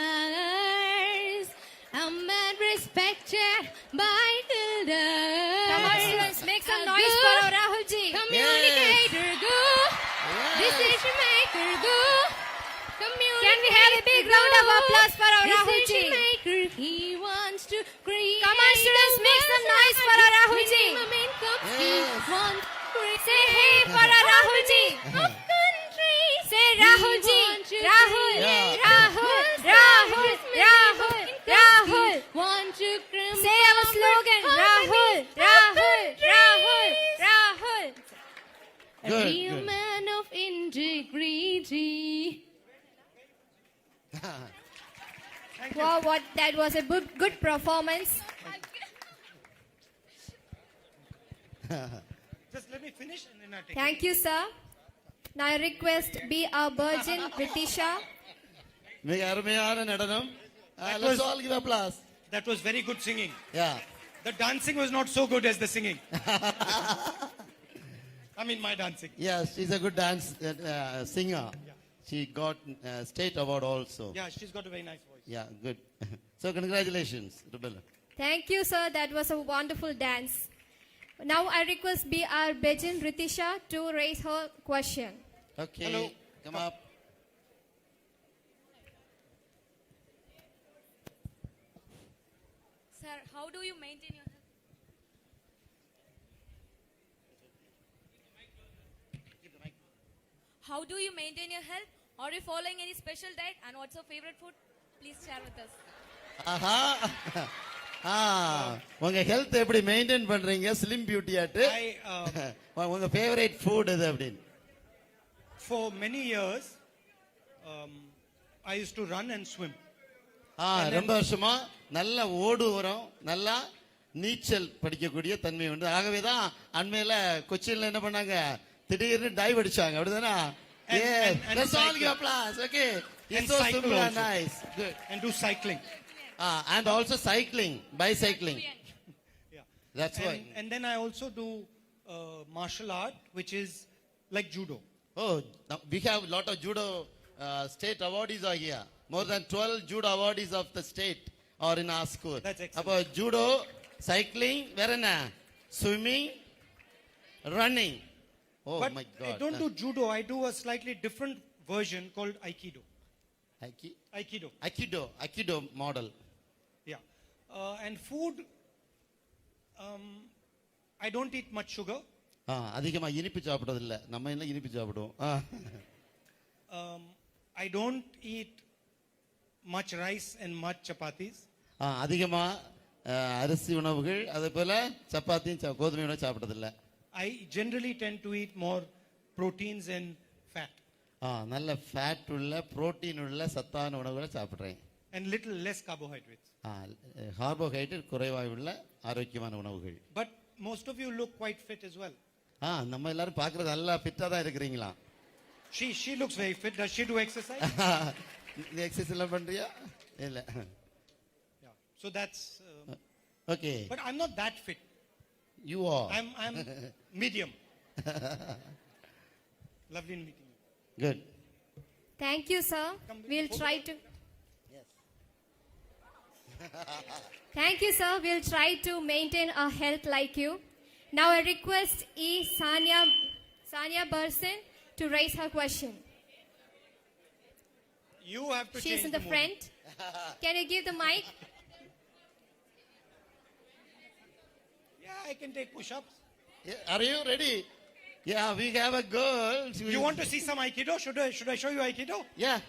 a man respected by elders. Come on, students, make some A noise good for our Rahul ji. Communicator, good. Yes. Decision maker, good. Can we have a big round of applause for our Rahul ji? Decision maker, he wants to create. Come on, students, make some noise for our Rahul ji. Minimum income, he Yes. wants to create. Say hey for our Rahul ji. Of country. Say Rahul ji. Want to Rahul, create. Rahul, Rahul, Rahul, Rahul. Want to crumble. Say our slogan. Rahul, Rahul, Rahul, Rahul. A Good, real good. man of integrity. Wow, that was a good performance. Just let me finish and then I take. Thank you, sir. Now I request be our virgin Ritisha. மிக அருமையான நடனம். That Let's was- all give applause. That was very good singing. Yeah. The dancing was not so good as the singing. I mean, my dancing. Yes, she's a good dance singer. She got state award also. Yeah, she's got a very nice voice. Yeah, good. So congratulations, Rubella. Thank you, sir. That was a wonderful dance. Now I request be our virgin Ritisha to raise her question. Okay, Hello. come up. Sir, how do you maintain your health? How do you maintain your health? Are you following any special diet? And what's your favorite food? Please share with us. ஆஹா உங்க health எப்படி maintain பண்றீங்க slim பியூட்டியாட்டு உங்க favourite food எது அப்படின்னு For many years, I used to run and swim. ரொம்ப வருஷமா நல்லா ஓடுவோம் நல்லா நீச்சல் படிக்கக்கூடிய தன்மை உண்டு ஆகவேதான் அண்மையில கொச்சின்ல என்ன பண்ணாங்க திடீர்னு டைவ் அடிச்சாங்க அப்படிதானா And let's all cycle. give applause okay And it's so cycle simple and also. nice good And do cycling. and also cycling bicycling Yeah. that's why And then I also do martial art, which is like judo. oh now we have lot of judo state awardees are here more than 12 judo awardees of the state are in our school That's excellent. அப்போ judo cycling வேற என்ன swimming running oh But my god I don't do judo. I do a slightly different version called aikido. aikido model Yeah. And food, I don't eat much sugar. அதிகமா இனிப்பு சாப்பிடுறது இல்ல, நம்ம எல்லாம் இனிப்பு சாப்பிடுவோம். I don't eat much rice and much chapatis. அதிகமா அரிசி உணவுகள் அதே போல சப்பாத்தியும் கோதுமை உணவு சாப்பிடுறது இல்ல. I generally tend to eat more proteins and fat. நல்ல ஃபேட் உள்ள புரோட்டீன் உள்ள சத்தான உணவுகளை சாப்பிடுறேன். And little less carbohydrates. Carbohydrate குறைவாக உள்ள ஆரோக்கியமான உணவுகள். But most of you look quite fit as well. நம்ம எல்லாரும் பார்க்கிறது நல்லா ஃபிட்டா தான் இருக்கிறீங்களா? She looks very fit. Does she do exercise? நீ எக்சர்சைஸ் எல்லாம் பண்றியா? இல்ல. Yeah. So that's okay. But I'm not that fit. You are. I'm medium. Lovely meeting you. Good. Thank you, sir. We'll try to. Thank you, sir. We'll try to maintain our health like you. Now I request Sanya Burson to raise her question. You have to She's change in the mood. front. Can you give the mic? Yeah, I can take push-ups. Yeah, are you ready? Yeah, we have a girl. You want to see some Aikido? Should I show you Aikido? Yeah.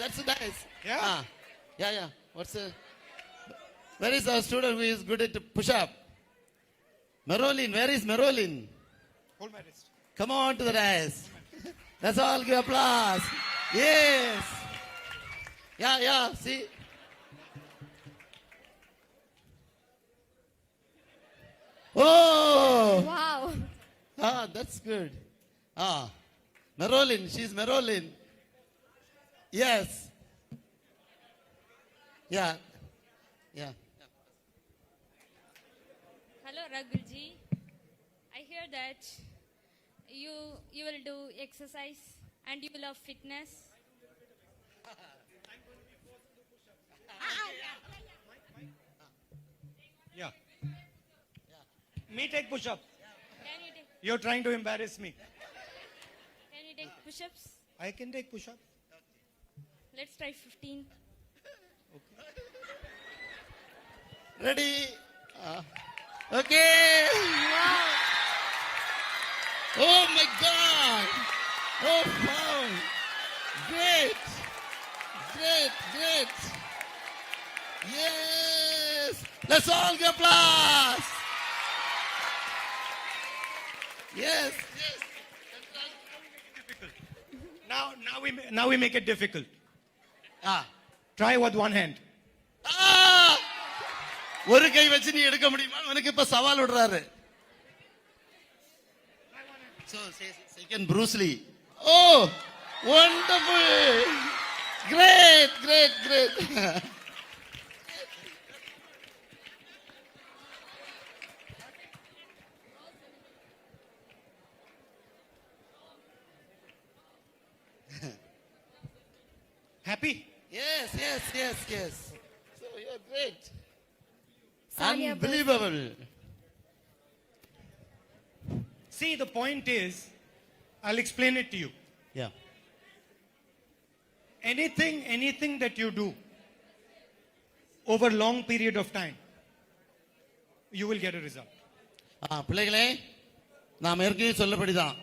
That's nice. Yeah? Yeah. Where is our student who is good at push-up? Merolin, where is Merolin? Hold my wrist. Come on to the dais. Let's all give applause. Yes. Yeah, see. Oh. Wow. That's good. Merolin, she's Merolin. Yes. Yeah. Hello, Raghulji. I hear that you will do exercise and you will have fitness. Yeah. Me take push-up. Can you take? You're trying to embarrass me. Can you take push-ups? I can take push-up. Let's try 15. Ready? Okay. Wow. Oh my God. Oh, wow. Great. Yes. Let's all give applause. Yes. Now we make it difficult. Ah. Try with one hand. ஒரு கை வச்சு நீ எடுக்க முடியுமா? உனக்கு இப்ப சவால் விடுறாரு. So second Bruce Lee. Oh, wonderful. Great. Happy? Yes. So you're great. Sanya Unbelievable. See, the point is, I'll explain it to you. Yeah. Anything that you do over a long period of time, you will get a result. பிள்ளைகளே, நாம் ஏற்கனவே சொல்லபடிதான்,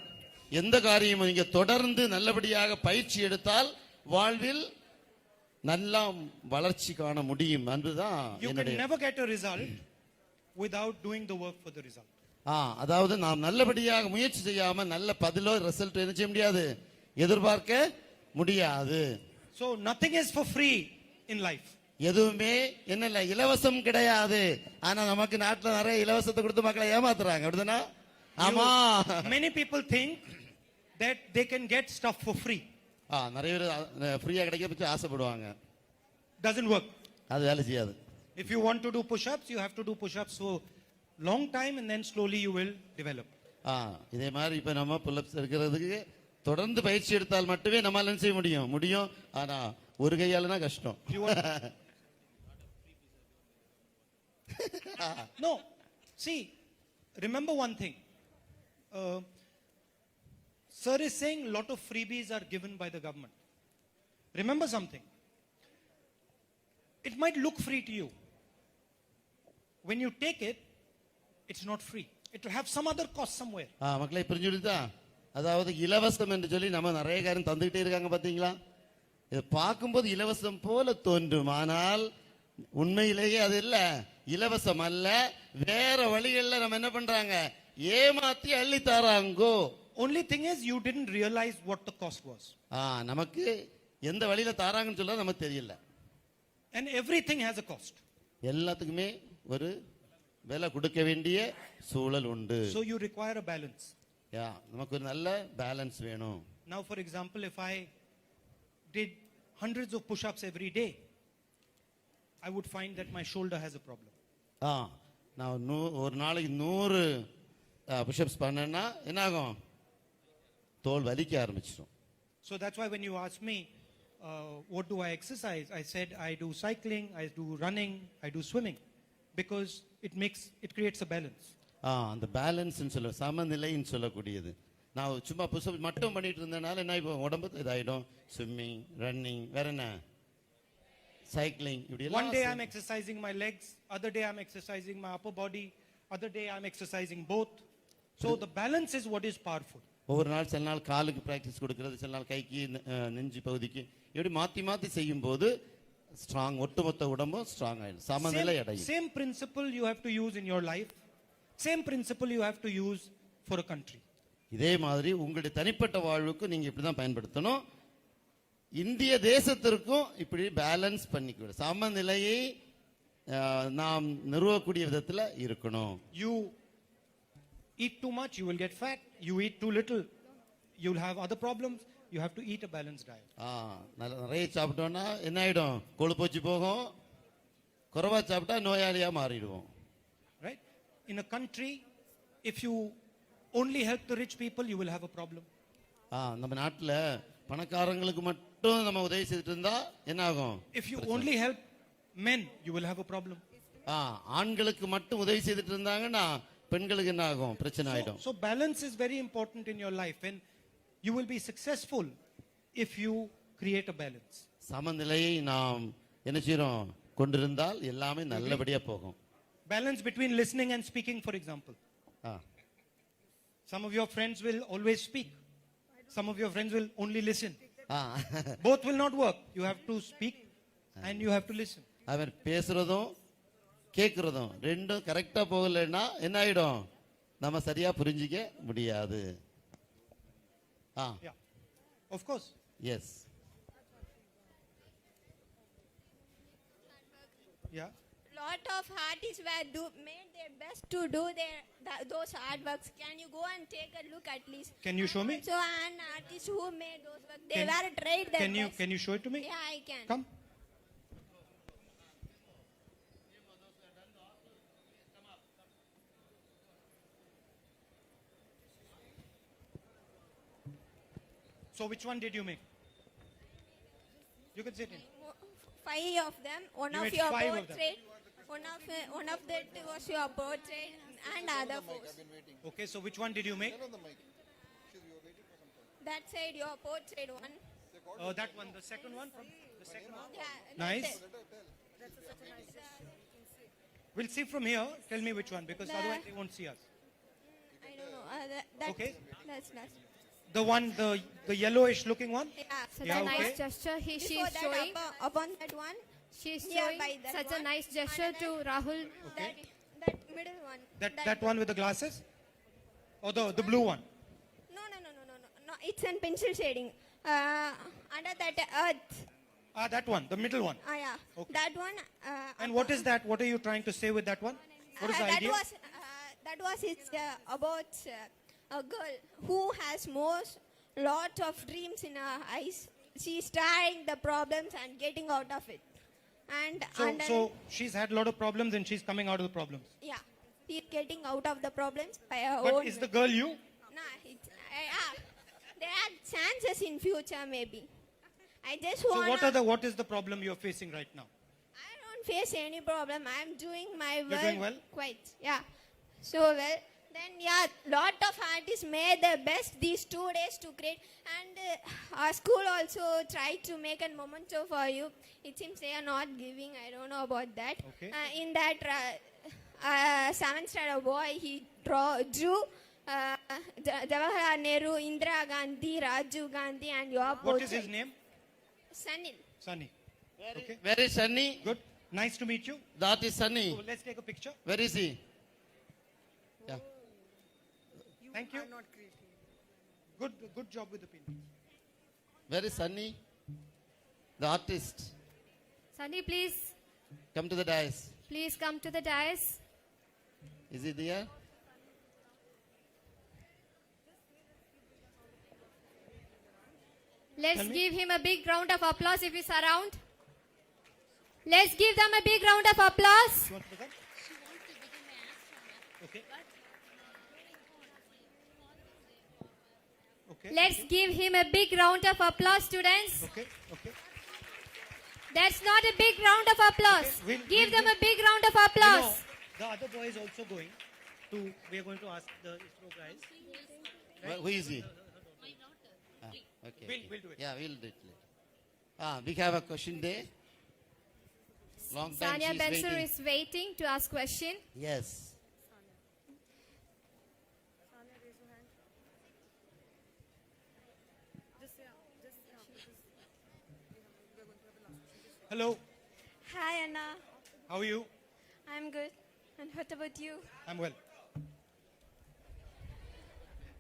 எந்த காரியமும் நீங்க தொடர்ந்து நல்லபடியாக பயிற்சி எடுத்தால் வாழ்வில் நல்ல வளர்ச்சி காண முடியும் என்பதுதான் You can never get a result without doing the work for the result. அதாவது நாம் நல்லபடியாக முயற்சி செய்யாம நல்ல பதிலோ ரிசல்ட் என்ன செய்ய முடியாது, எதிர்பார்க்க முடியாது. So nothing is for free in life. எதுவுமே என்ன இலவசம் கிடையாது. ஆனா நமக்கு நாட்டுல நிறைய இலவசத்தை கொடுத்து மக்களை ஏமாத்துறாங்க, அப்படிதானா? ஆமா. Many people think that they can get stuff for free. நிறைய பேர் ஃப்ரீயா கிடைக்க பத்தி ஆசைப்படுவாங்க. Doesn't work. அது வேலை செய்யாது. If you want to do push-ups, you have to do push-ups for long time and then slowly you will develop. இதே மாதிரி இப்ப நம்ம புல்லப்ஸ் இருக்கிறதுக்கு தொடர்ந்து பயிற்சி எடுத்தால் மட்டுமே நம்மால என்ன செய்ய முடியும். ஆனா ஒரு கையாலனா கஷ்டம். No. See, remember one thing. Sir is saying a lot of freebies are given by the government. Remember something. It might look free to you. When you take it, it's not free. It will have some other cost somewhere. மக்களை புரிஞ்சுடுதா? அதாவது இலவசம் என்று சொல்லி நம்ம நிறைய காரியம் தந்துகிட்டே இருக்காங்க பாத்தீங்களா? இது பார்க்கும்போது இலவசம் போல தோன்றும், ஆனால் உண்மையிலேயே அது இல்ல, இலவசம் அல்ல. வேற வழிகள்ல நம்ம என்ன பண்றாங்க, ஏமாத்தி அள்ளி தராங்கோ. Only thing is you didn't realize what the cost was. நமக்கு எந்த வழியில தாராங்கன்னு சொல்ல நமக்கு தெரியல. And everything has a cost. எல்லாத்துக்குமே ஒரு விலை கொடுக்க வேண்டிய சூழல் உண்டு. So you require a balance. நமக்கு ஒரு நல்ல பேலன்ஸ் வேணும். Now for example, if I did hundreds of push-ups every day, I would find that my shoulder has a problem. நான் ஒரு நாளைக்கு 100 புஷ்அப்ஸ் பண்ணேன்னா என்ன ஆகும், தோல் வலிக்க ஆரம்பிச்சிடும். So that's why when you ask me what do I exercise, I said I do cycling, I do running, I do swimming, because it creates a balance. அந்த பேலன்ஸ் சொல்ல, சமநிலைன்னு சொல்லக்கூடியது. நான் சும்மா புஷ்அப் மட்டும் பண்ணிட்டு இருந்தனால என்ன இப்போ உடம்பு இதாயிடும். ஸ்விம்மிங், ரன்னிங், வேற என்ன, cycling, இப்படி எல்லாம். One day I'm exercising my legs, other day I'm exercising my upper body, other day I'm exercising both. So the balance is what is powerful. ஒவ்வொரு நாள் சில நாள் காலுக்கு பிராக்டிஸ் கொடுக்கிறது, சில நாள் கைக்கு, நெஞ்சு பகுதிக்கு, இப்படி மாத்தி மாத்தி செய்யும் போது ஸ்ட்ராங், ஒட்டுமொத்த உடம்பும் ஸ்ட்ராங் ஆயிடும், சமநிலை அடையும். Same principle you have to use in your life, same principle you have to use for a country. இதே மாதிரி உங்களுடைய தனிப்பட்ட வாழ்வுக்கு நீங்க இப்படிதான் பயன்படுத்தணும். இந்திய தேசத்திற்கும் இப்படி பேலன்ஸ் பண்ணிக்க, சமநிலையை நாம் நிறுவக்கூடிய விதத்துல இருக்கணும். You eat too much, you will get fat. You eat too little, you will have other problems. You have to eat a balanced diet. நிறைய சாப்பிட்டோம்னா என்ன ஆயிடும், கொழுப்போச்சு போகும். குறைவா சாப்பிட்டா நோயாளியா மாறிடுவோம். Right? In a country, if you only help the rich people, you will have a problem. நம்ம நாட்டுல பணக்காரங்களுக்கு மட்டும் நம்ம உதவி செய்துட்டு இருந்தா என்ன ஆகும்? If you only help men, you will have a problem. ஆண்களுக்கு மட்டும் உதவி செய்துட்டு இருந்தாங்கன்னா பெண்களுக்கு என்ன ஆகும், பிரச்சனை ஆயிடும். So balance is very important in your life, and you will be successful if you create a balance. சமநிலையை நாம் என்ன செய்றோம், கொண்டிருந்தால் எல்லாமே நல்லபடியா போகும். Balance between listening and speaking, for example. Some of your friends will always speak. Some of your friends will only listen. Both will not work. You have to speak and you have to listen. அவர் பேசுறதும் கேட்கறதும் ரெண்டும் கரெக்டா போகலைன்னா என்ன ஆயிடும், நம்ம சரியா புரிஞ்சிக்க முடியாது. Yeah, of course. Yes. Yeah. Lot of artists made their best to do those artworks. Can you go and take a look at least? Can you show me? So an artist who made those works, they were tried their best. Can you show it to me? Yeah, I can. Come. So which one did you make? You can sit in. 5 of them. One You of made your 5 of them. portrait. One of that was your portrait and other 4. Okay, so which one did you make? That side your portrait one. That one, the second one. The second one. Yeah, Nice. We'll see from here. Tell me which one, because otherwise they won't see us. I don't know. That's, Okay. That's The one, the yellowish looking one. yeah. Such Yeah, a nice okay. gesture Before she's that, showing. upon that one, She's nearby showing that such one, a nice gesture to Rahul. Okay. that middle one. That one with the glasses? Or the blue one? No. It's in pencil shading. Under that earth. That one, the middle one. Yeah. Okay. That one. And what is that? What are you trying to say with that one? What is the idea? That was it's about a girl who has lot of dreams in her eyes. She's trying the problems and getting out of it. And So she's had a lot of problems and she's coming out of the problems. yeah, she's getting out of the problems by her But own. is the girl you? Nah, there are chances in future maybe. I just So wanna. what is the problem you're facing right now? I don't face any problem. I'm doing my You're doing well? Quite, yeah. So well. Then yeah, lot of artists made their best these 2 days to create, and our school also tried to make a memento for you. It seems they are not giving. I don't know about that. Okay. In that 7th standard boy, he drew Jawaharlal Nehru, Indira Gandhi, Rajiv Gandhi, and your What portrait. is his name? Sanil. Sunny. Okay. Where is Sunny? Good. Nice to meet you. That is Sunny. So let's take a picture. Where is he? Yeah. Thank you. Good job with the painting. Where is Sunny? The artist. Sunny, please Come to the dais. come to the dais. Is he there? Let's give him a big round of applause if he's around. Let's give them a big round of applause. You want to become? Okay. Okay. Let's give him a big round of applause, students. Okay. Okay. That's not a big round of applause. Okay, Give them a big round of You know, applause. the other boy is also going to. We are going to ask the ISRO guys. Who is he? Ah, okay. We'll do it. Yeah, we'll do it later. We have a question there. Long time Sania she's Bensur waiting. is waiting to ask question. Yes. Hello. Hi, Anna. How are you? I'm good. And what about you? I'm well.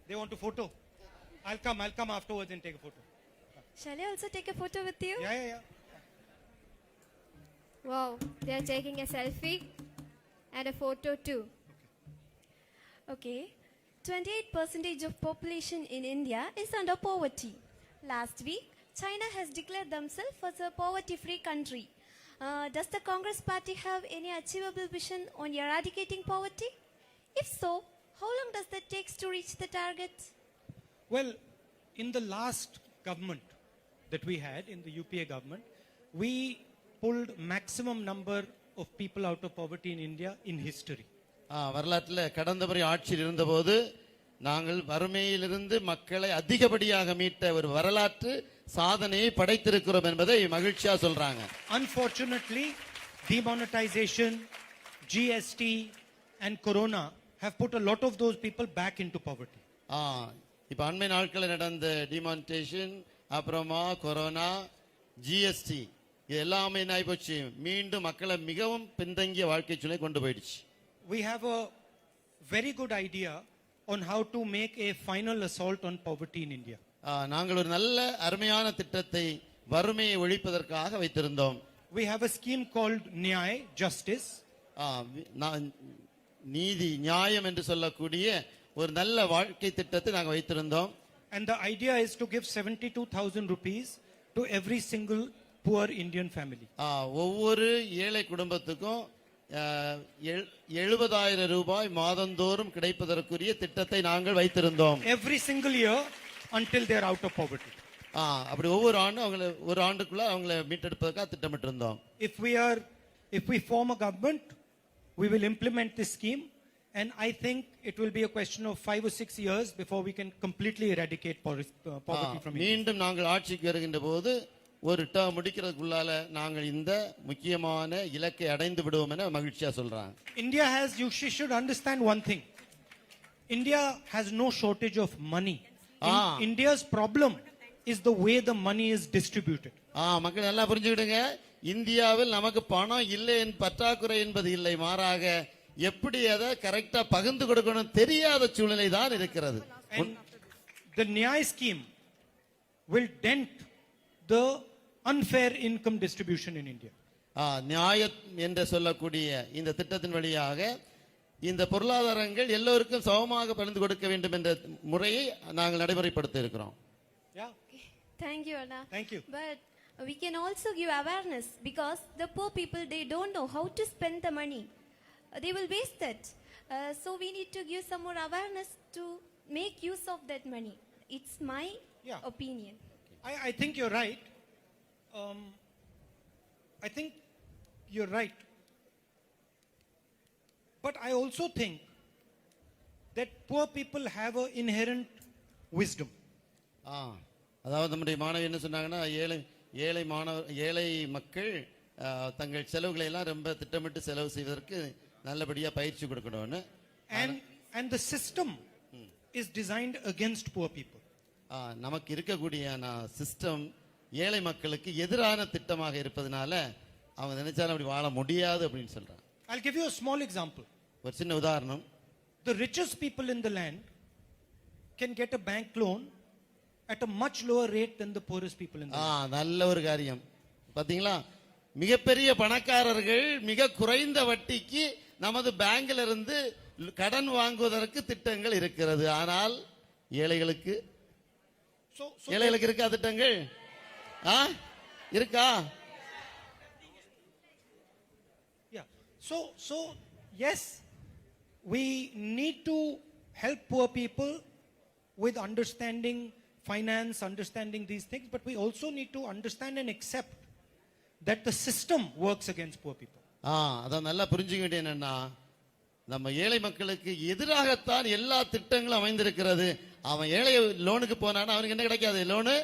They want a photo. I'll come afterwards and take a photo. Shall I also take a photo with you? Yeah. Wow, they are taking a selfie and a photo too. Okay, 28% of population in India is under poverty. Last week, China has declared themselves as a poverty-free country. Does the Congress party have any achievable vision on eradicating poverty? If so, how long does that take to reach the target? Well, in the last government that we had, in the UPA government, we pulled maximum number of people out of poverty in India in history. வரலாற்றில் கடந்த முறை ஆட்சியில் இருந்தபோது நாங்கள் வறுமையிலிருந்து மக்களை அதிகப்படியாக மீட்ட ஒரு வரலாற்று சாதனையை படைத்திருக்கிறோம் என்பதை மகிழ்ச்சியா சொல்றாங்க. Unfortunately, demonetization, GST and Corona have put a lot of those people back into poverty. இப்ப அண்மை நாட்களில் நடந்த டிமானிட்டேஷன், அப்புறமா கொரோனா, ஜிஎஸ்டி இது எல்லாமே என்ன ஆயிப்போச்சு, மீண்டும் மக்களை மிகவும் பின்தங்கிய வாழ்க்கை சூழலை கொண்டு போயிடுச்சு. We have a very good idea on how to make a final assault on poverty in India. நாங்கள் ஒரு நல்ல அருமையான திட்டத்தை வறுமையை ஒழிப்பதற்காக வைத்திருந்தோம். We have a scheme called Nyay, Justice. நீதி, நியாயம் என்று சொல்லக்கூடிய ஒரு நல்ல வாழ்க்கை திட்டத்தை நாங்கள் வைத்திருந்தோம். And the idea is to give 72,000 rupees to every single poor Indian family. ஒவ்வொரு ஏழை குடும்பத்துக்கும் 70,000 ரூபாய் மாதந்தோறும் கிடைப்பதற்குரிய திட்டத்தை நாங்கள் வைத்திருந்தோம். Every single year until they are out of poverty. அப்படி ஒவ்வொரு ஆண்டும் அவங்களை ஒரு ஆண்டுக்குள்ள அவங்களை மீட்டெடுப்பதற்காக திட்டமிட்டிருந்தோம். If we form a government, we will implement this scheme, and I think it will be a question of 5 or 6 years before we can completely eradicate poverty from India. மீண்டும் நாங்கள் ஆட்சிக்கு வருகின்ற போது ஒரு டேர்ம் முடிக்கிறதுக்குள்ளால நாங்கள் இந்த முக்கியமான இலக்கை அடைந்து விடுவோம் என மகிழ்ச்சியா சொல்றாங்க. You should understand one thing. India has no shortage of money. India's problem is the way the money is distributed. மக்கள் நல்லா புரிஞ்சுக்கிடுங்க, இந்தியாவில் நமக்கு பணம் இல்லை பற்றாக்குறை என்பது இல்லை, மாறாக எப்படி அதை கரெக்டா பகிர்ந்து கொடுக்கணும் தெரியாத சூழ்நிலை தான் இருக்கிறது. The Nyay scheme will dent the unfair income distribution in India. நியாயம் என்று சொல்லக்கூடிய இந்த திட்டத்தின் வழியாக இந்த பொருளாதாரங்கள் எல்லோருக்கும் சமமாக பகிர்ந்து கொடுக்க வேண்டும் என்ற முறையை நாங்கள் நடைமுறைப்படுத்த இருக்கிறோம். Thank you, Anna. Thank you. But we can also give awareness because the poor people, they don't know how to spend the money. They will waste it. So we need to give some more awareness to make use of that money. It's my opinion. I think you're right. I think you're right. But I also think that poor people have an inherent wisdom. அதாவது நம்முடைய மாணவி என்ன சொன்னாங்கன்னா, ஏழை மக்கள் தங்கள் செலவுகளை எல்லாம் ரொம்ப திட்டமிட்டு செலவு செய்வதற்கு நல்லபடியா பயிற்சி கொடுக்கணும்னு. And the system is designed against poor people. நமக்கு இருக்கக்கூடிய சிஸ்டம் ஏழை மக்களுக்கு எதிரான திட்டமாக இருப்பதனால அவங்க நினைச்சாலும் அப்படி வாழ முடியாது அப்படின்னு சொல்றாங்க. I'll give you a small example. ஒரு சின்ன உதாரணம். The richest people in the land can get a bank loan at a much lower rate than the poorest people in the land. நல்ல ஒரு காரியம். பாத்தீங்களா, மிகப்பெரிய பணக்காரர்கள் மிக குறைந்த வட்டிக்கு நமது பேங்க்ல இருந்து கடன் வாங்குவதற்கு திட்டங்கள் இருக்கிறது. ஆனால் ஏழைகளுக்கு இருக்கா திட்டங்கள்? இருக்கா? Yeah. So yes, we need to help poor people with understanding finance, understanding these things, but we also need to understand and accept that the system works against poor people. அதான் நல்லா புரிஞ்சுக்க வேண்டிய என்னன்னா, நம்ம ஏழை மக்களுக்கு எதிராகத்தான் எல்லா திட்டங்களும் அமைந்திருக்கிறது. அவன் ஏழை லோனுக்கு போனானா அவனுக்கு என்ன கிடைக்காது? லோனு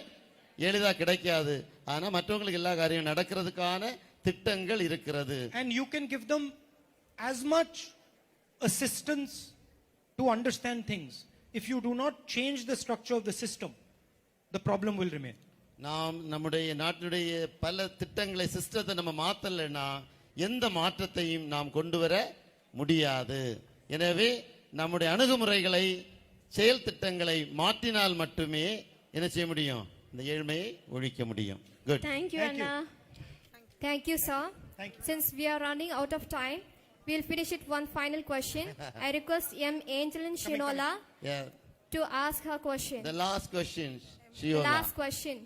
எளிதா கிடைக்காது. ஆனா மற்றவங்களுக்கு எல்லா காரியம் நடக்கிறதுக்கான திட்டங்கள் இருக்கிறது. And you can give them as much assistance to understand things. If you do not change the structure of the system, the problem will remain. நாம் நம்முடைய நாட்டுடைய பல திட்டங்களை சிஸ்டத்தை நம்ம மாத்தலைன்னா எந்த மாற்றத்தையும் நாம் கொண்டு வர முடியாது. எனவே நம்முடைய அணுகுமுறைகளை செயல் திட்டங்களை மாற்றினால் மட்டுமே என்ன செய்ய முடியும்? இந்த ஏழ்மையை ஒழிக்க முடியும். Good. Thank you, Anna. Thank you, sir. Thank you. Since we are running out of time, we'll finish it one final question. I request M. Angeline Shinola Yeah. to ask her question. The last question, Shiola. Last question.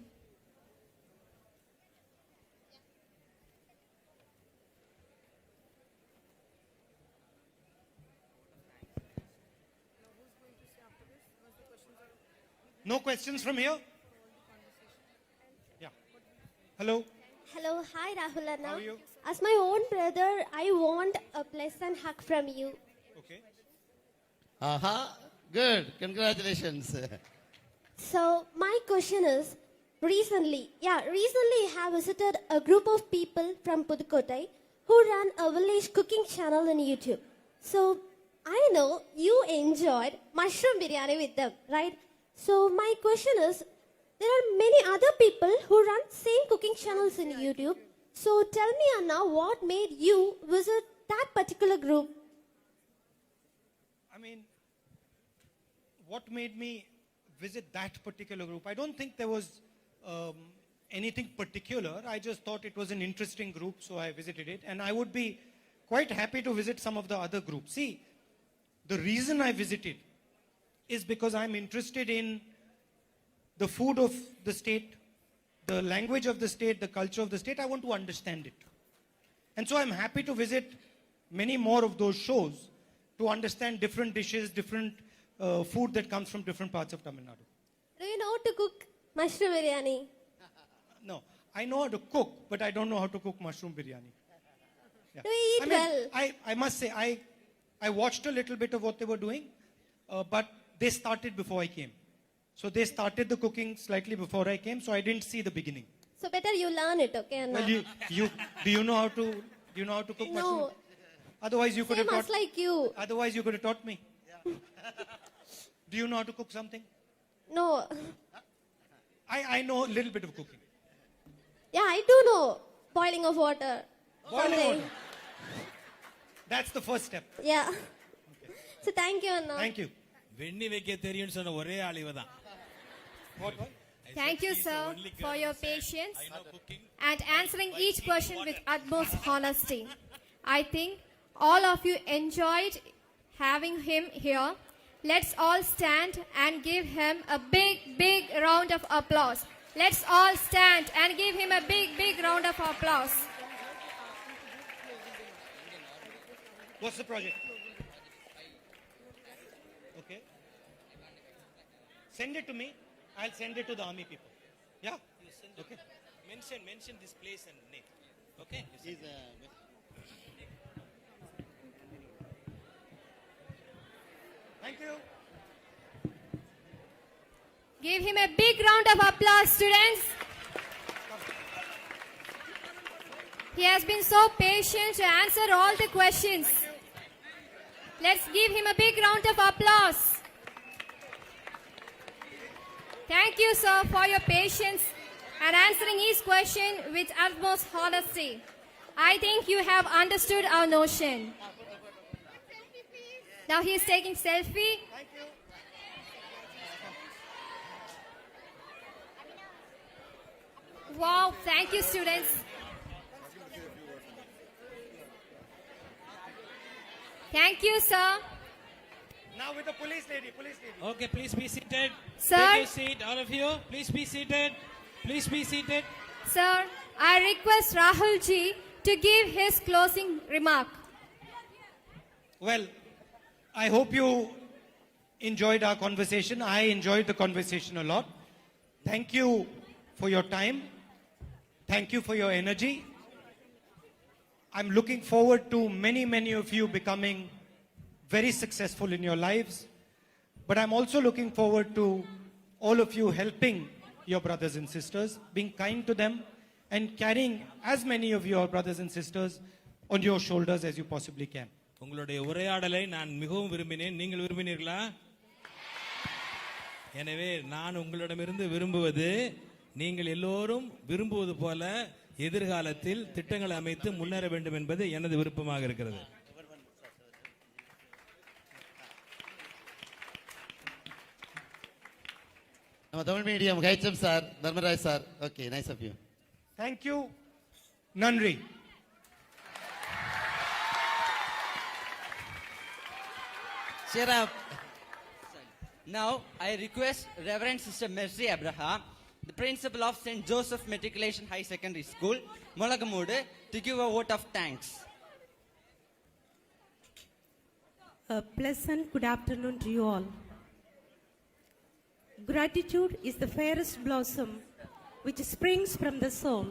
No questions from here? Yeah. Hello. Hello, hi Rahul Anna. How are you? As my own brother, I want a pleasant hug from you. Okay. Good. Congratulations. So my question is, recently I have visited a group of people from Pudukkottai who run a village cooking channel on YouTube. So I know you enjoyed mushroom biryani with them, right? So my question is, there are many other people who run same cooking channels in YouTube. So tell me, Anna, what made you visit that particular group? I mean, what made me visit that particular group? I don't think there was anything particular. I just thought it was an interesting group, so I visited it. And I would be quite happy to visit some of the other groups. See, the reason I visited is because I'm interested in the food of the state, the language of the state, the culture of the state. I want to understand it. And so I'm happy to visit many more of those shows to understand different dishes, different food that comes from different parts of Tamil Nadu. Do you know how to cook mushroom biryani? No, I know how to cook, but I don't know how to cook mushroom biryani. Yeah. Do you eat well? I must say, I watched a little bit of what they were doing, but they started before I came. So they started the cooking slightly before I came, so I didn't see the beginning. So better you learn it, okay, Anna? Well, do you know how to cook mushroom? No. Otherwise you could have Same taught. as like you. Otherwise you could have taught me. Do you know how to cook something? No. I know a little bit of cooking. Yeah, I do know boiling of water. Boiling Something. water. That's the first step. Yeah. So thank you, Anna. Thank you. வெண்ணி வைக்க தெரியும்னு சொன்ன ஒரே ஆள் இவதான். Thank you, sir, for your patience and answering each question with utmost honesty. I think all of you enjoyed having him here. Let's all stand and give him a big, big round of applause. Let's all stand and give him a big, big round of applause. What's the project? Okay. Send it to me. I'll send it to the army people. Yeah? Okay. Mention this place and name. Okay? Thank you. Give him a big round of applause, students. He has been so patient to answer all the questions. Let's give him a big round of applause. Thank you, sir, for your patience and answering each question with utmost honesty. I think you have understood our notion. Now he is taking selfie. Wow, thank you, students. Thank you, sir. Now with the police lady. Okay, please be seated. Sir? Take a seat, all of you. Please be seated. Please be seated. Sir, I request Rahul ji to give his closing remark. Well, I hope you enjoyed our conversation. I enjoyed the conversation a lot. Thank you for your time. Thank you for your energy. I'm looking forward to many of you becoming very successful in your lives. But I'm also looking forward to all of you helping your brothers and sisters, being kind to them, and carrying as many of your brothers and sisters on your shoulders as you possibly can. உங்களுடைய உரையாடலை நான் மிகவும் விரும்பினேன். நீங்கள் விரும்பினீர்களா? எனவே நான் உங்களிடமிருந்து விரும்புவது நீங்கள் எல்லோரும் விரும்புவது போல எதிர்காலத்தில் திட்டங்களை அமைத்து முன்னேற வேண்டும் என்பது எனது விருப்பமாக இருக்கிறது. நம்ம Tamil medium HM sir, Dharmaraj sir. Okay, nice of you. Thank you, Nanri. Cheer up. Now, I request Reverend Sister Mercy Abraham, the principal of St. Joseph Matriculation High Secondary School, Molagamudu, to give a vote of thanks. A pleasant good afternoon to you all. Gratitude is the fairest blossom which springs from the soul